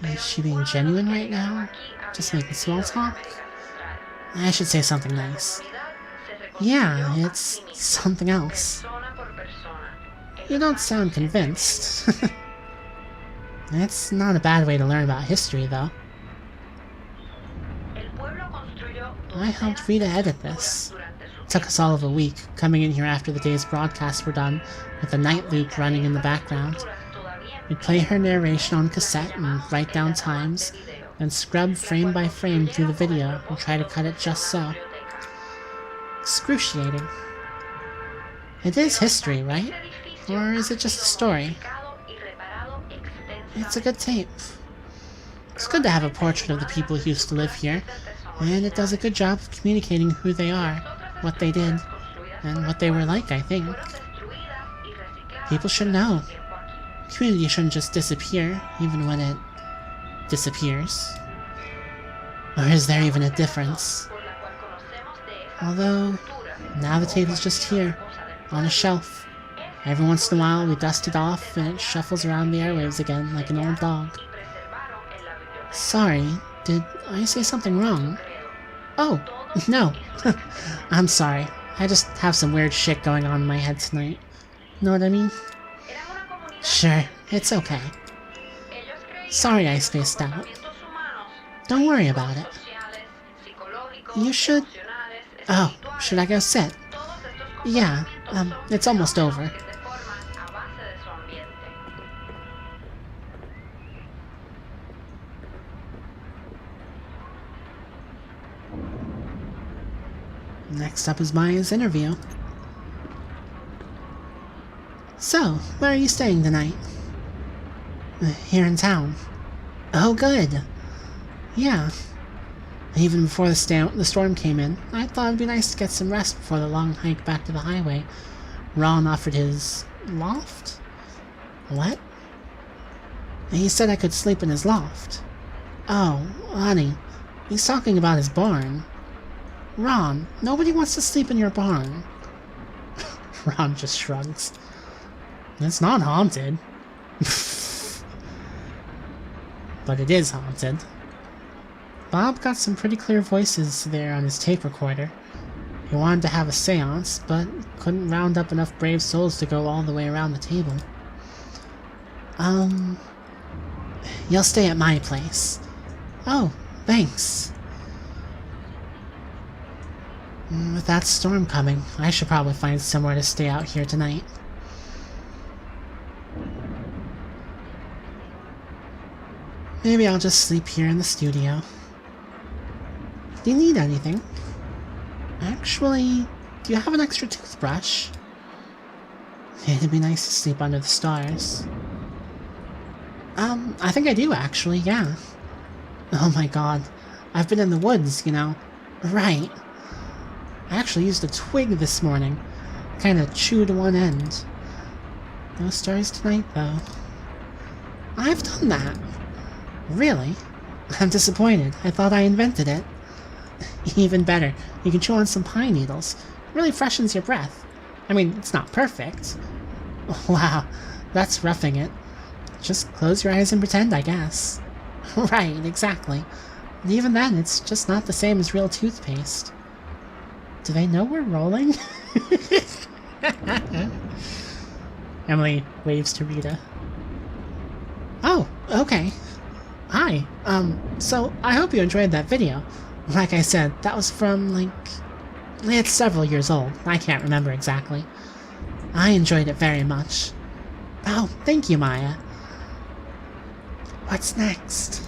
Is she being genuine right now? Just making small talk? I should say something nice. Yeah, it's something else. You don't sound convinced. It's not a bad way to learn about history, though. I helped Rita edit this. It took us all of a week, coming in here after the day's broadcasts were done, with the night loop running in the background. We'd play her narration on cassette and write down times, then scrub frame by frame through the video and try to cut it just so. Excruciating. It is history, right? Or is it just a story? It's a good tape. It's good to have a portrait of the people who used to live here, and it does a good job of communicating who they are, what they did, and what they were like, I think. People should know. Community shouldn't just disappear, even when it disappears. Or is there even a difference? Although, now the table's just here, on a shelf. Every once in a while we dust it off and it shuffles around the airwaves again like an old dog. Sorry, did I say something wrong? Oh, no. I'm sorry. I just have some weird shit going on in my head tonight. Know what I mean? Sure, it's okay. Sorry I spaced out. Don't worry about it. You should... Oh, should I go sit? Yeah, it's almost over. Next up is Maya's interview. So, where are you staying tonight? Here in town. Oh, good. Yeah. Even before the storm came in, I thought it'd be nice to get some rest before the long hike back to the highway. Ron offered his... loft? What? He said I could sleep in his loft. Oh, honey, he's talking about his barn. Ron, nobody wants to sleep in your barn. Ron just shrugs. It's not haunted. But it is haunted. Bob got some pretty clear voices there on his tape recorder. He wanted to have a seance, but couldn't round up enough brave souls to go all the way around the table. You'll stay at my place. Oh, thanks. With that storm coming, I should probably find somewhere to stay out here tonight. Maybe I'll just sleep here in the studio. Do you need anything? Actually, do you have an extra toothbrush? It'd be nice to sleep under the stars. I think I do, actually, yeah. Oh my god, I've been in the woods, you know. Right. I actually used a twig this morning. Kinda chewed one end. No stars tonight, though. I've done that. Really? I'm disappointed. I thought I invented it. Even better, you can chew on some pine needles. It really freshens your breath. I mean, it's not perfect. Wow, that's roughing it. Just close your eyes and pretend, I guess. Right, exactly. And even then, it's just not the same as real toothpaste. Do they know we're rolling? Emily waves to Rita. Oh, okay. Hi, so I hope you enjoyed that video. Like I said, that was from, like... It's several years old. I can't remember exactly. I enjoyed it very much. Oh, thank you, Maya. What's next?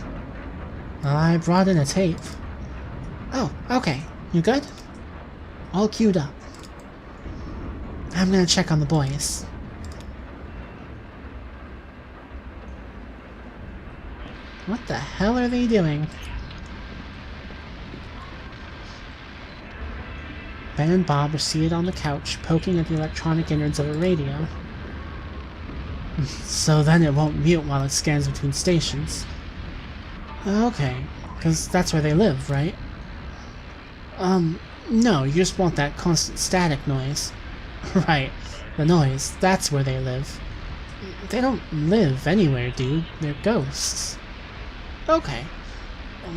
Well, I brought in a tape. Oh, okay. You good? All queued up. I'm gonna check on the boys. What the hell are they doing? Ben and Bob are seated on the couch, poking at the electronic innards of a radio. So then it won't mute while it scans between stations. Okay, because that's where they live, right? No, you just want that constant static noise. Right, the noise, that's where they live. They don't live anywhere, dude. They're ghosts. Okay.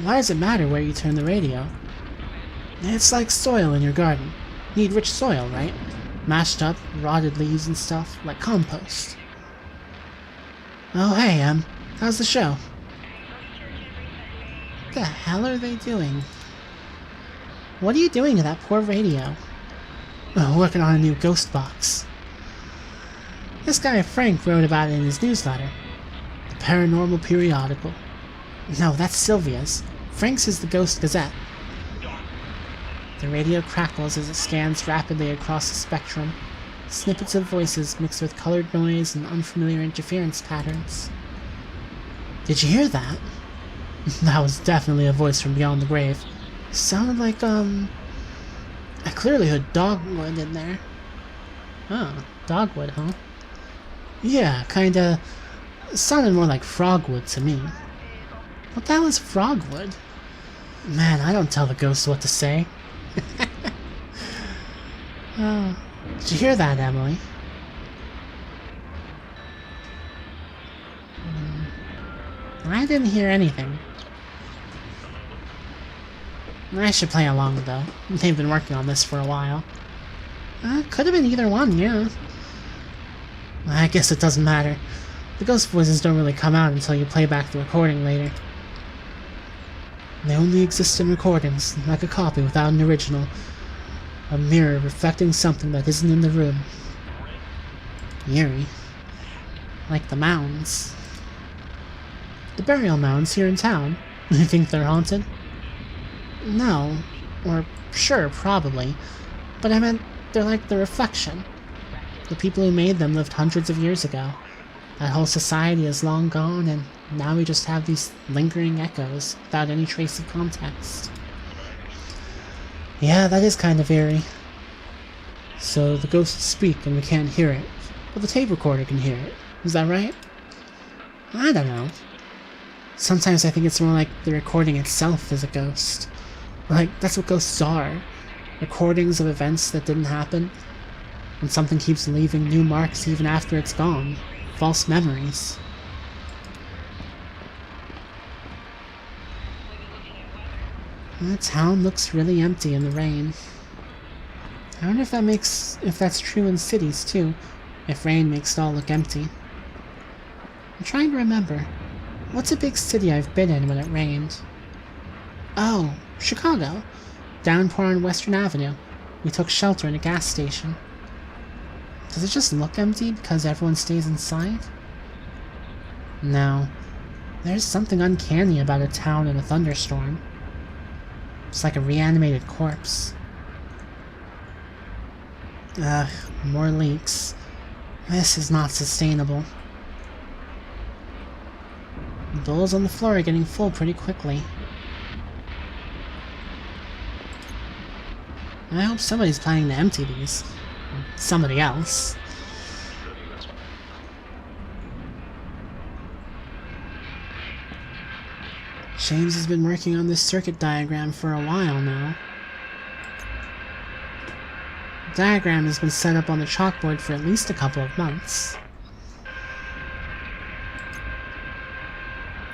Why does it matter where you turn the radio? It's like soil in your garden. Need rich soil, right? Mashed up, rotted leaves and stuff, like compost. Oh hey, How's the show? What the hell are they doing? What are you doing to that poor radio? Oh, working on a new ghost box. This guy Frank wrote about it in his newsletter. The Paranormal Periodical. No, that's Sylvia's. Frank's is the Ghost Gazette. The radio crackles as it scans rapidly across the spectrum. Snippets of voices mixed with colored noise and unfamiliar interference patterns. Did you hear that? That was definitely a voice from beyond the grave. Sounded like, I clearly heard dogwood in there. Oh, dogwood, huh? Yeah, kinda. Sounded more like frogwood to me. What the hell is frogwood? Man, I don't tell the ghosts what to say. Oh, did you hear that, Emily? I didn't hear anything. I should play along, though. They've been working on this for a while. Could have been either one, yeah. I guess it doesn't matter. The ghost voices don't really come out until you play back the recording later. They only exist in recordings, like a copy without an original. A mirror reflecting something that isn't in the room. Eerie. Like the mounds. The burial mounds here in town. You think they're haunted? No. Or, sure, probably. But I meant, they're like the reflection. The people who made them lived hundreds of years ago. That whole society is long gone, and now we just have these lingering echoes without any trace of context. Yeah, that is kind of eerie. So the ghosts speak and we can't hear it, but the tape recorder can hear it. Is that right? I don't know. Sometimes I think it's more like the recording itself is a ghost. Like, that's what ghosts are. Recordings of events that didn't happen. And something keeps leaving new marks even after it's gone. False memories. The town looks really empty in the rain. I wonder if that's true in cities too, if rain makes it all look empty. I'm trying to remember. What's a big city I've been in when it rained? Oh, Chicago. Downpour on Western Avenue. We took shelter in a gas station. Does it just look empty because everyone stays inside? No. There's something uncanny about a town in a thunderstorm. It's like a reanimated corpse. Ugh, more leaks. This is not sustainable. The bowls on the floor are getting full pretty quickly. I hope somebody's planning to empty these. Somebody else. James has been working on this circuit diagram for a while now. The diagram has been set up on the chalkboard for at least a couple of months.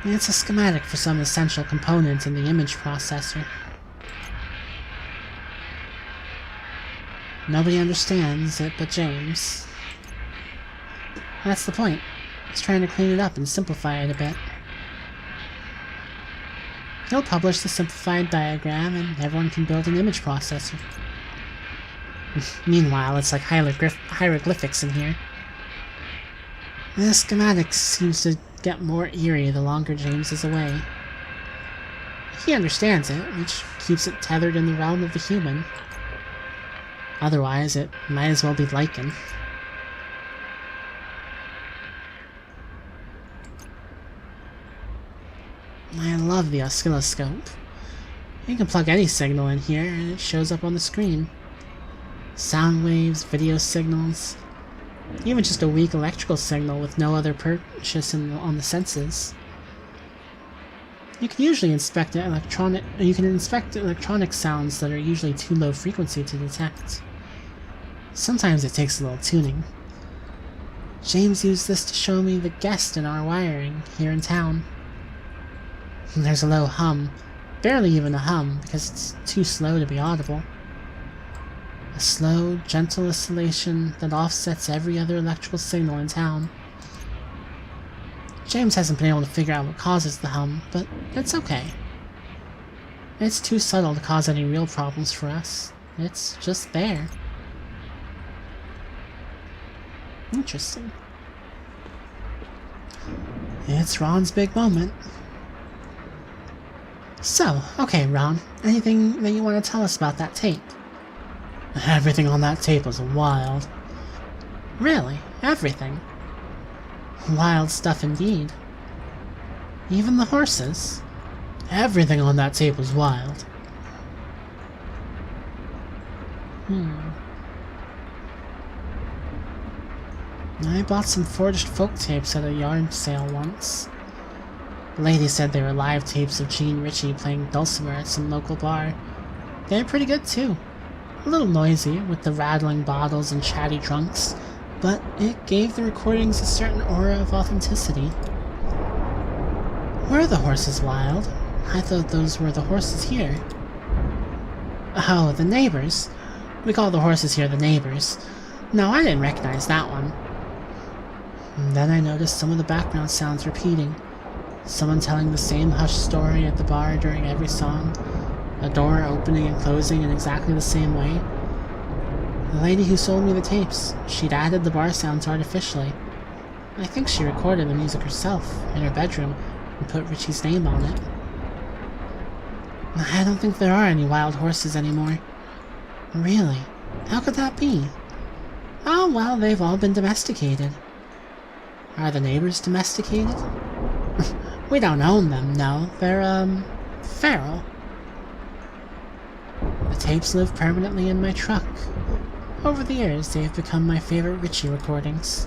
It's a schematic for some essential component in the image processor. Nobody understands it but James. That's the point. He's trying to clean it up and simplify it a bit. He'll publish the simplified diagram and everyone can build an image processor. Meanwhile, it's like hieroglyphics in here. The schematic seems to get more eerie the longer James is away. He understands it, which keeps it tethered in the realm of the human. Otherwise, it might as well be lichen. I love the oscilloscope. You can plug any signal in here and it shows up on the screen. Sound waves, video signals, even just a weak electrical signal with no other purchase on the senses. You can usually inspect electronic sounds that are usually too low frequency to detect. Sometimes it takes a little tuning. James used this to show me the guest in our wiring here in town. There's a low hum, barely even a hum because it's too slow to be audible. A slow, gentle oscillation that offsets every other electrical signal in town. James hasn't been able to figure out what causes the hum, but it's okay. It's too subtle to cause any real problems for us. It's just there. Interesting. It's Ron's big moment. So, okay, Ron, anything that you want to tell us about that tape? Everything on that tape was wild. Really? Everything? Wild stuff indeed. Even the horses? Everything on that tape was wild. I bought some forged folk tapes at a yard sale once. The lady said they were live tapes of Gene Ritchie playing dulcimer at some local bar. They were pretty good too. A little noisy, with the rattling bottles and chatty drunks, but it gave the recordings a certain aura of authenticity. Were the horses wild? I thought those were the horses here. Oh, the neighbors. We call the horses here the neighbors. No, I didn't recognize that one. And then I noticed some of the background sounds repeating. Someone telling the same hushed story at the bar during every song. A door opening and closing in exactly the same way. The lady who sold me the tapes, she'd added the bar sounds artificially. I think she recorded the music herself, in her bedroom, and put Richie's name on it. I don't think there are any wild horses anymore. Really? How could that be? Oh, well, they've all been domesticated. Are the neighbors domesticated? We don't own them, no. They're, feral. The tapes live permanently in my truck. Over the years, they have become my favorite Ritchie recordings.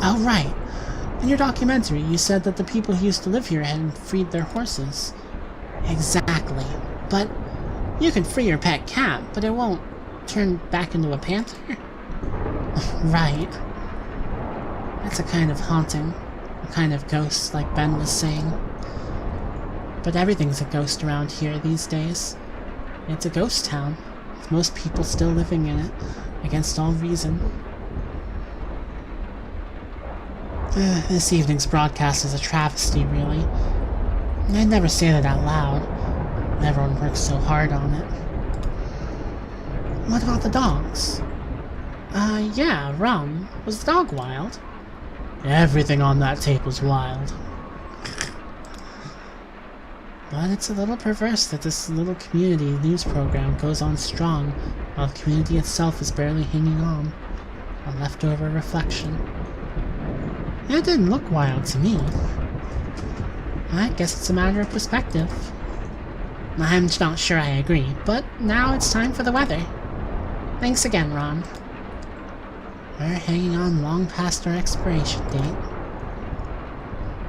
Oh, right. In your documentary, you said that the people who used to live here had freed their horses. Exactly. But you can free your pet cat, but it won't turn back into a panther? Right. That's a kind of haunting. A kind of ghost, like Ben was saying. But everything's a ghost around here these days. It's a ghost town, with most people still living in it, against all reason. This evening's broadcast is a travesty, really. I'd never say that out loud. Everyone works so hard on it. What about the dogs? Yeah, Rum. Was the dog wild? Everything on that tape was wild. But it's a little perverse that this little community news program goes on strong, while the community itself is barely hanging on. A leftover reflection. It didn't look wild to me. I guess it's a matter of perspective. I'm not sure I agree, but now it's time for the weather. Thanks again, Ron. We're hanging on long past our expiration date.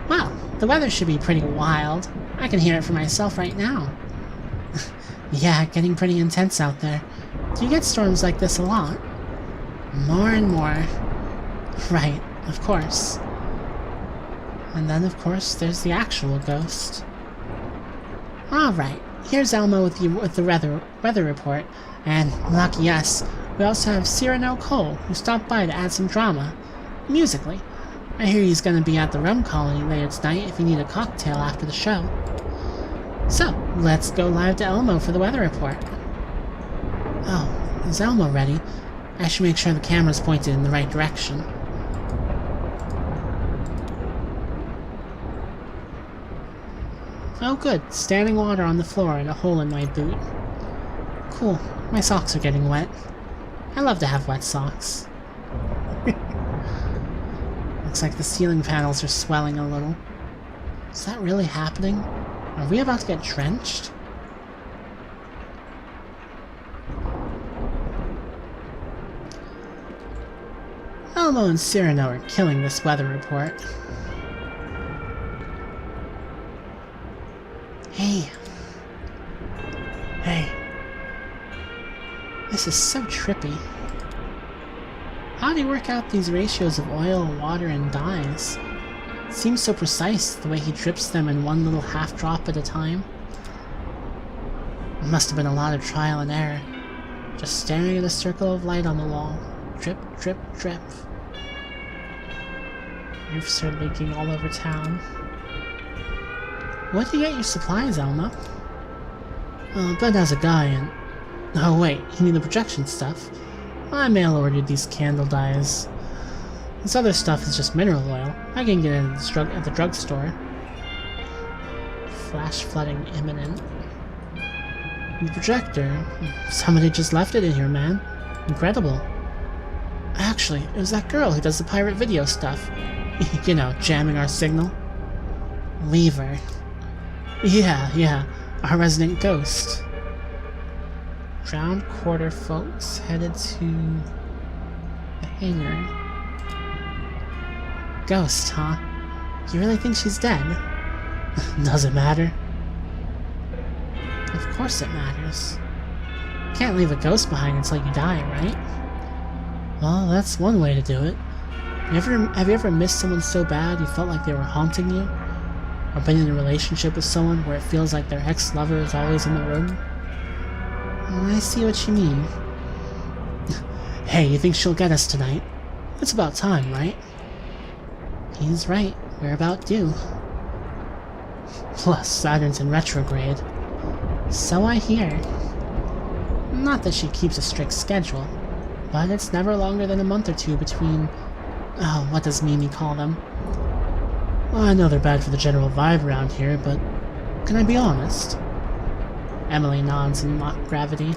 Well, the weather should be pretty wild. I can hear it for myself right now. Yeah, getting pretty intense out there. Do you get storms like this a lot? More and more. Right, of course. And then, of course, there's the actual ghost. Alright, here's Elmo with the weather report, and lucky us, we also have Cyrano Cole, who stopped by to add some drama. Musically. I hear he's gonna be at the Rum Colony later tonight if you need a cocktail after the show. So, let's go live to Elmo for the weather report. Oh, is Elmo ready? I should make sure the camera's pointed in the right direction. Oh good, standing water on the floor and a hole in my boot. Cool, my socks are getting wet. I love to have wet socks. Looks like the ceiling panels are swelling a little. Is that really happening? Are we about to get drenched? Elmo and Cyrano are killing this weather report. Hey. Hey. This is so trippy. How do you work out these ratios of oil, water, and dyes? It seems so precise, the way he drips them in one little half drop at a time. It must have been a lot of trial and error. Just staring at a circle of light on the wall. Drip, drip, drip. Roofs are leaking all over town. Where do you get your supplies, Elma? Ben has a guy and... Oh wait, you mean the projection stuff? I mail-ordered these candle dyes. This other stuff is just mineral oil. I can get it at the drugstore. Flash flooding imminent. The projector? Somebody just left it in here, man. Incredible. Actually, it was that girl who does the pirate video stuff. You know, jamming our signal. Weaver. Yeah, our resident ghost. Drowned quarter folks headed to the hangar. Ghost, huh? You really think she's dead? Does it matter? Of course it matters. Can't leave a ghost behind until you die, right? Well, that's one way to do it. Have you ever missed someone so bad you felt like they were haunting you? Or been in a relationship with someone where it feels like their ex-lover is always in the room? I see what you mean. Hey, you think she'll get us tonight? It's about time, right? He's right. We're about due. Plus, Saturn's in retrograde. So I hear. Not that she keeps a strict schedule, but it's never longer than a month or two between... Oh, what does Mimi call them? Well, I know they're bad for the general vibe around here, but can I be honest? Emily nods in mock gravity.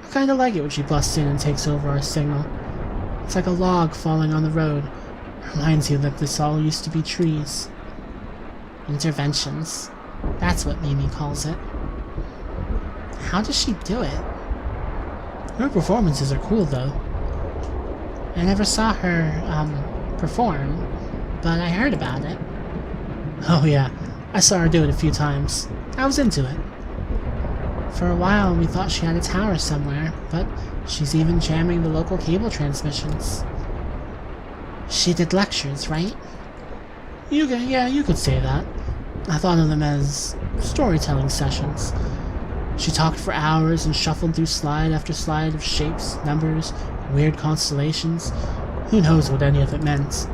I kinda like it when she busts in and takes over our signal. It's like a log falling on the road. Reminds you that this all used to be trees. Interventions. That's what Mimi calls it. How does she do it? Her performances are cool, though. I never saw her, perform, but I heard about it. Oh yeah, I saw her do it a few times. I was into it. For a while, we thought she had a tower somewhere, but she's even jamming the local cable transmissions. She did lectures, right? Yeah, you could say that. I thought of them as storytelling sessions. She talked for hours and shuffled through slide after slide of shapes, numbers, weird constellations. Who knows what any of it meant.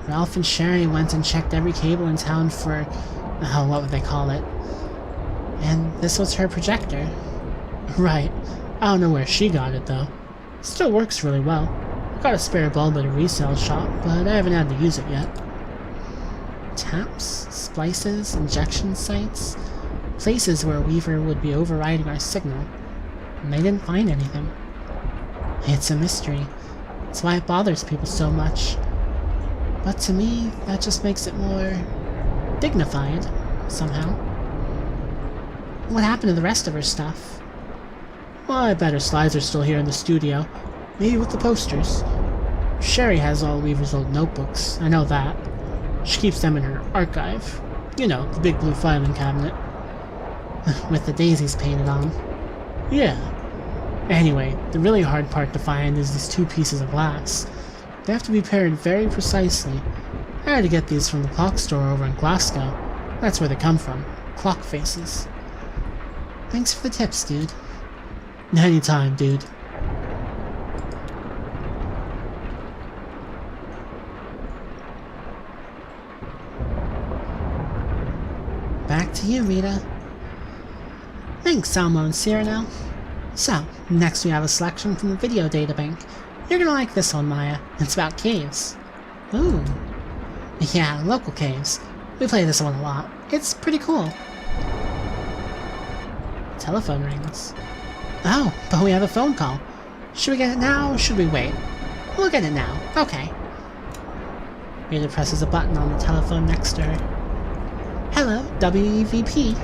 Ralph and Sherry went and checked every cable in town for... oh, what would they call it? And this was her projector. Right. I don't know where she got it, though. Still works really well. I got a spare bulb at a resale shop, but I haven't had to use it yet. Taps, splices, injection sites, places where Weaver would be overriding our signal, and they didn't find anything. It's a mystery. That's why it bothers people so much. But to me, that just makes it more dignified, somehow. What happened to the rest of her stuff? Well, I bet her slides are still here in the studio, maybe with the posters. Sherry has all Weaver's old notebooks, I know that. She keeps them in her archive. You know, the big blue filing cabinet. With the daisies painted on. Yeah. Anyway, the really hard part to find is these two pieces of glass. They have to be paired very precisely. I had to get these from the clock store over in Glasgow. That's where they come from. Clock faces. Thanks for the tips, dude. Anytime, dude. Back to you, Rita. Thanks, Almo and Cyrano. So, next we have a selection from the video databank. You're gonna like this one, Maya. It's about caves. Ooh. Yeah, local caves. We play this one a lot. It's pretty cool. Telephone rings. Oh, but we have a phone call. Should we get it now, or should we wait? We'll get it now. Okay. Rita presses a button on the telephone next to her. Hello, WEVP.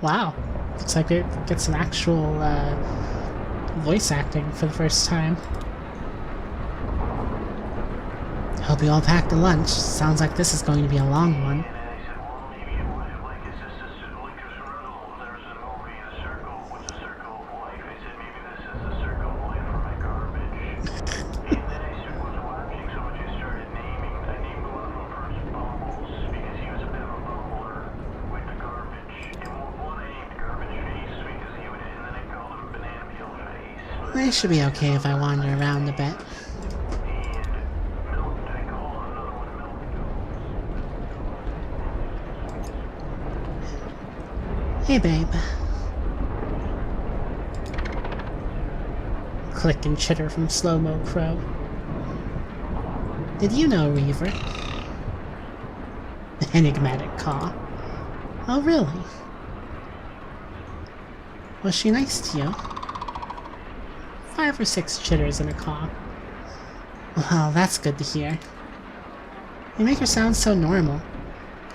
Wow. Looks like it gets some actual voice acting for the first time. Hope you all packed a lunch. Sounds like this is going to be a long one. I should be okay if I wander around a bit. Hey, babe. Click and chitter from Slow-Mo Crow. Did you know, Reaver? Enigmatic caw. Oh, really? Was she nice to you? 5 or 6 chitters and a caw. Well, that's good to hear. You make her sound so normal.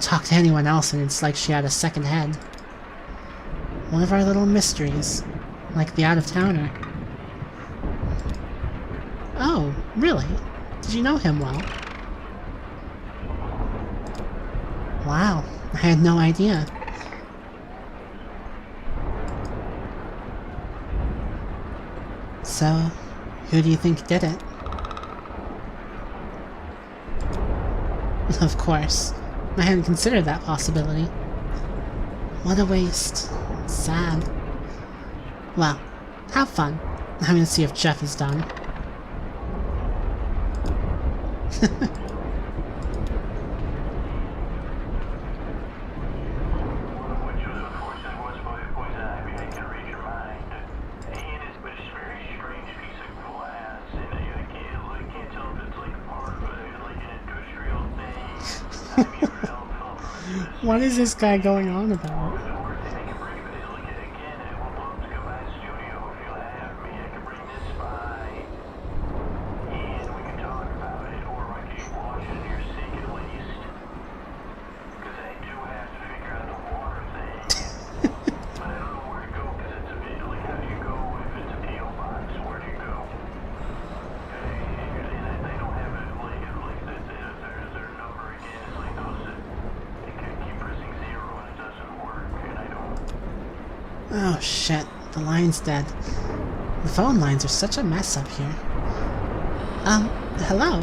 Talk to anyone else and it's like she had a second head. One of our little mysteries. Like the out-of-towner. Oh, really? Did you know him well? Wow, I had no idea. So, who do you think did it? Of course. I hadn't considered that possibility. What a waste. Sad. Well, have fun. I'm gonna see if Jeff is done. What is this guy going on about? Oh shit, the line's dead. The phone lines are such a mess up here. Hello?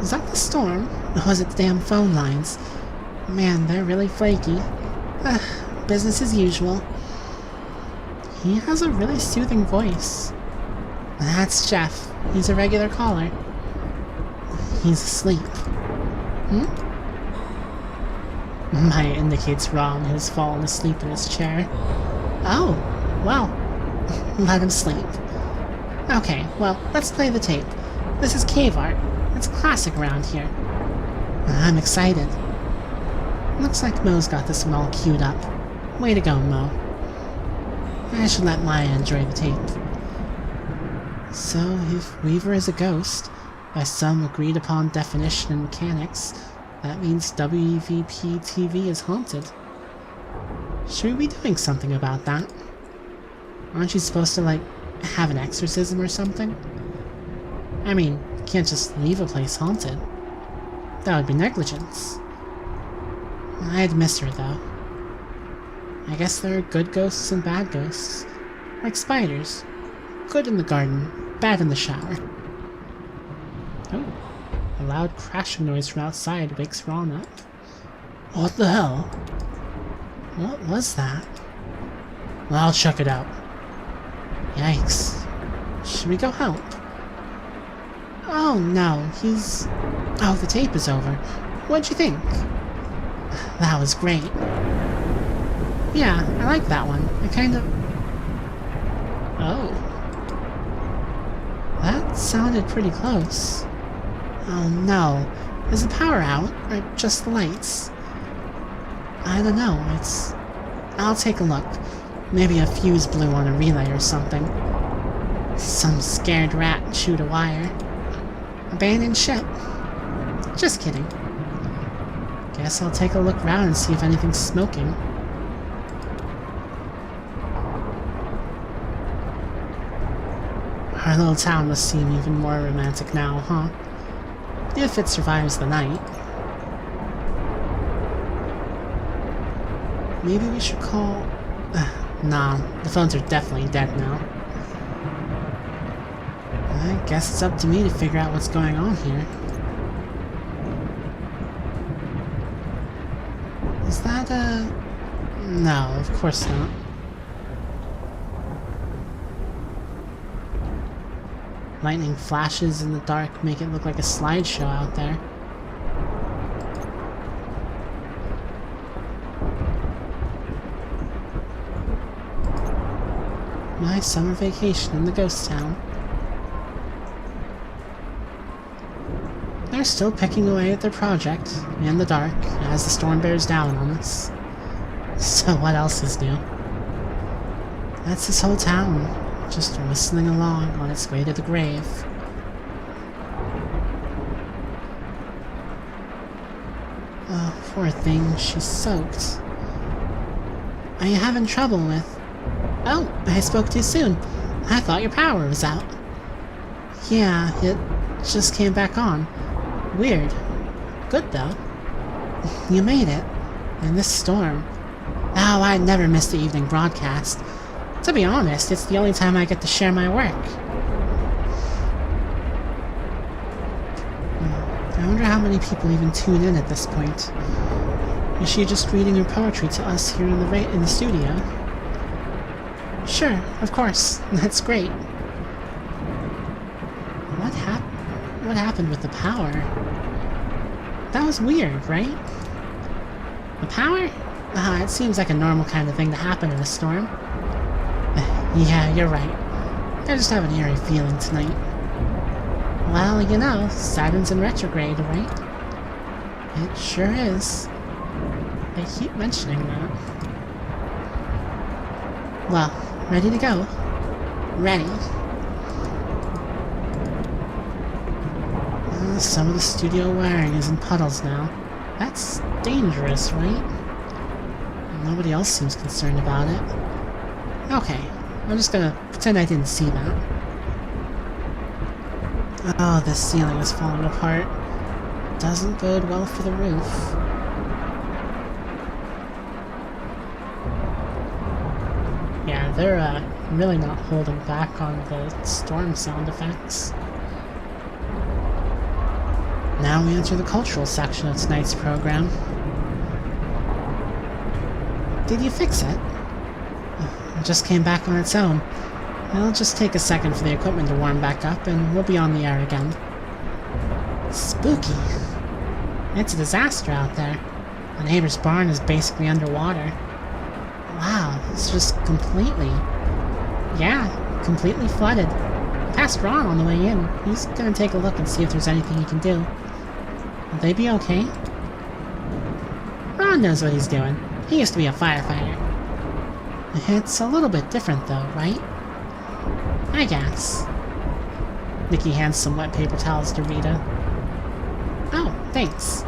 Is that the storm? Or was it the damn phone lines? Man, they're really flaky. Business as usual. He has a really soothing voice. That's Jeff. He's a regular caller. He's asleep. Maya indicates Ron has fallen asleep in his chair. Oh, well, let him sleep. Okay, well, let's play the tape. This is cave art. It's classic around here. I'm excited. Looks like Mo's got this one all queued up. Way to go, Mo. I should let Maya enjoy the tape. So, if Weaver is a ghost, by some agreed-upon definition and mechanics, that means WVP-TV is haunted. Should we be doing something about that? Aren't you supposed to, like, have an exorcism or something? I mean, you can't just leave a place haunted. That would be negligence. I'd miss her, though. I guess there are good ghosts and bad ghosts. Like spiders. Good in the garden, bad in the shower. Oh. A loud crashing noise from outside wakes Ron up. What the hell? What was that? Well, I'll check it out. Yikes. Should we go help? Oh no, he's... Oh, the tape is over. What'd you think? That was great. Yeah, I like that one. I kind of... Oh. That sounded pretty close. Oh no. Is the power out, or just the lights? I don't know, it's... I'll take a look. Maybe a fuse blew on a relay or something. Some scared rat chewed a wire. Abandoned ship. Just kidding. Guess I'll take a look around and see if anything's smoking. Our little town must seem even more romantic now, huh? If it survives the night. Maybe we should call... Nah, the phones are definitely dead now. I guess it's up to me to figure out what's going on here. Is that a... No, of course not. Lightning flashes in the dark make it look like a slideshow out there. My summer vacation in the ghost town. They're still picking away at their project, in the dark, as the storm bears down on us. So what else is new? That's this whole town, just whistling along on its way to the grave. Oh, poor thing, she's soaked. Are you having trouble with... Oh, I spoke too soon. I thought your power was out. Yeah, it just came back on. Weird. Good, though. You made it. In this storm. Oh, I'd never miss the evening broadcast. To be honest, it's the only time I get to share my work. I wonder how many people even tune in at this point. Is she just reading her poetry to us here in the studio? Sure, of course. That's great. What happened with the power? That was weird, right? The power? It seems like a normal kind of thing to happen in a storm. Yeah, you're right. I just have an eerie feeling tonight. Well, you know, Saturn's in retrograde, right? It sure is. They keep mentioning that. Well, ready to go? Ready. Some of the studio wiring is in puddles now. That's dangerous, right? Nobody else seems concerned about it. Okay, I'm just gonna pretend I didn't see that. Oh, this ceiling is falling apart. Doesn't bode well for the roof. Yeah, they're really not holding back on the storm sound effects. Now we enter the cultural section of tonight's program. Did you fix it? It just came back on its own. It'll just take a second for the equipment to warm back up, and we'll be on the air again. Spooky. It's a disaster out there. The neighbor's barn is basically underwater. Wow, it's just completely... Yeah, completely flooded. Passed Ron on the way in. He's gonna take a look and see if there's anything he can do. Will they be okay? Ron knows what he's doing. He used to be a firefighter. It's a little bit different though, right? I guess. Nikki hands some wet paper towels to Rita. Oh, thanks.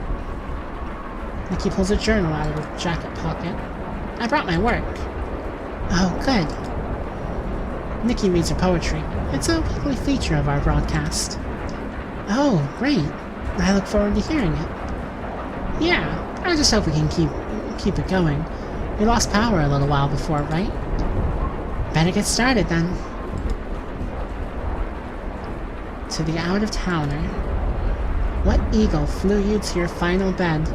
Nikki pulls a journal out of her jacket pocket. I brought my work. Oh, good. Nikki reads her poetry. It's a weekly feature of our broadcast. Oh, great. I look forward to hearing it. Yeah, I just hope we can keep it going. We lost power a little while before, right? Better get started then. To the out-of-towner. What eagle flew you to your final bed?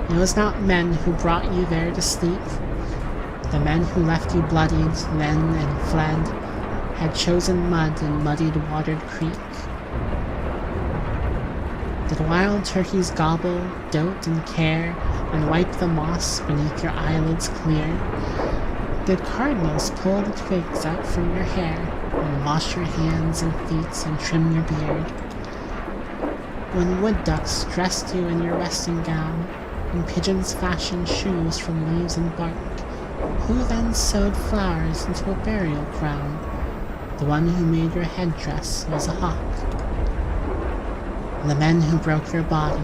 It was not men who brought you there to sleep. The men who left you bloodied then and fled had chosen mud and muddied watered creek. Did wild turkeys gobble, dote and care, and wipe the moss beneath your eyelids clear? Did cardinals pull the twigs out from your hair, and wash your hands and feet and trim your beard? When wood ducks dressed you in your resting gown, and pigeons fashioned shoes from leaves and bark, who then sewed flowers into a burial crown? The one who made your headdress was a hawk. The men who broke your body,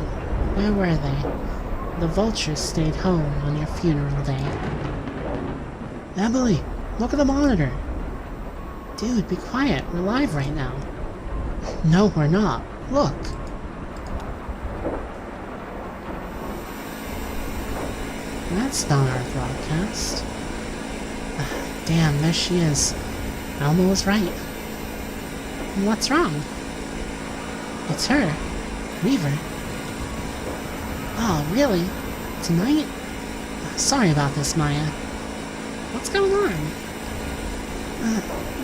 where were they? the vultures stayed home on your funeral day. Emily, look at the monitor! Dude, be quiet. We're live right now. No, we're not. Look. That's not our broadcast. Damn, there she is. Elmo was right. What's wrong? It's her. Weaver. Oh, really? Tonight? Sorry about this, Maya. What's going on?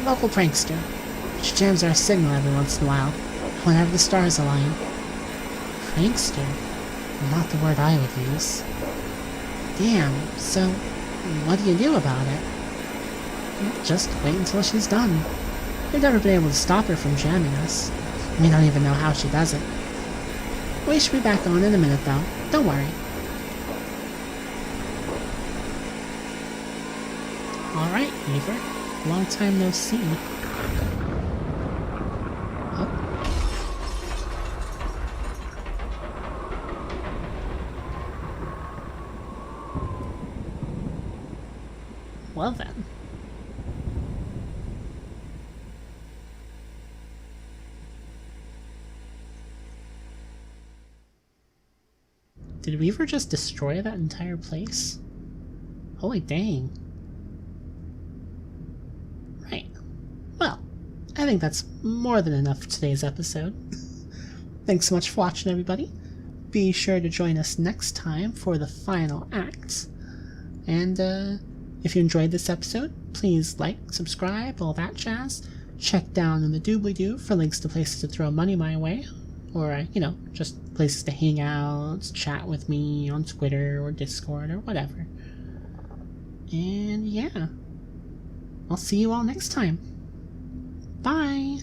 Local prankster. She jams our signal every once in a while, whenever the stars align. Prankster? Not the word I would use. Damn, so what do you do about it? Just wait until she's done. We've never been able to stop her from jamming us. We don't even know how she does it. We should be back on in a minute, though. Don't worry. Alright, Weaver. Long time no see. Oh. Well then. Did Weaver just destroy that entire place? Holy dang. Right. Well, I think that's more than enough for today's episode. Thanks so much for watching, everybody. Be sure to join us next time for the final act. And if you enjoyed this episode, please like, subscribe, all that jazz. Check down in the doobly-doo for links to places to throw money my way. Or, just places to hang out, chat with me on Twitter or Discord or whatever. And yeah, I'll see you all next time. Bye!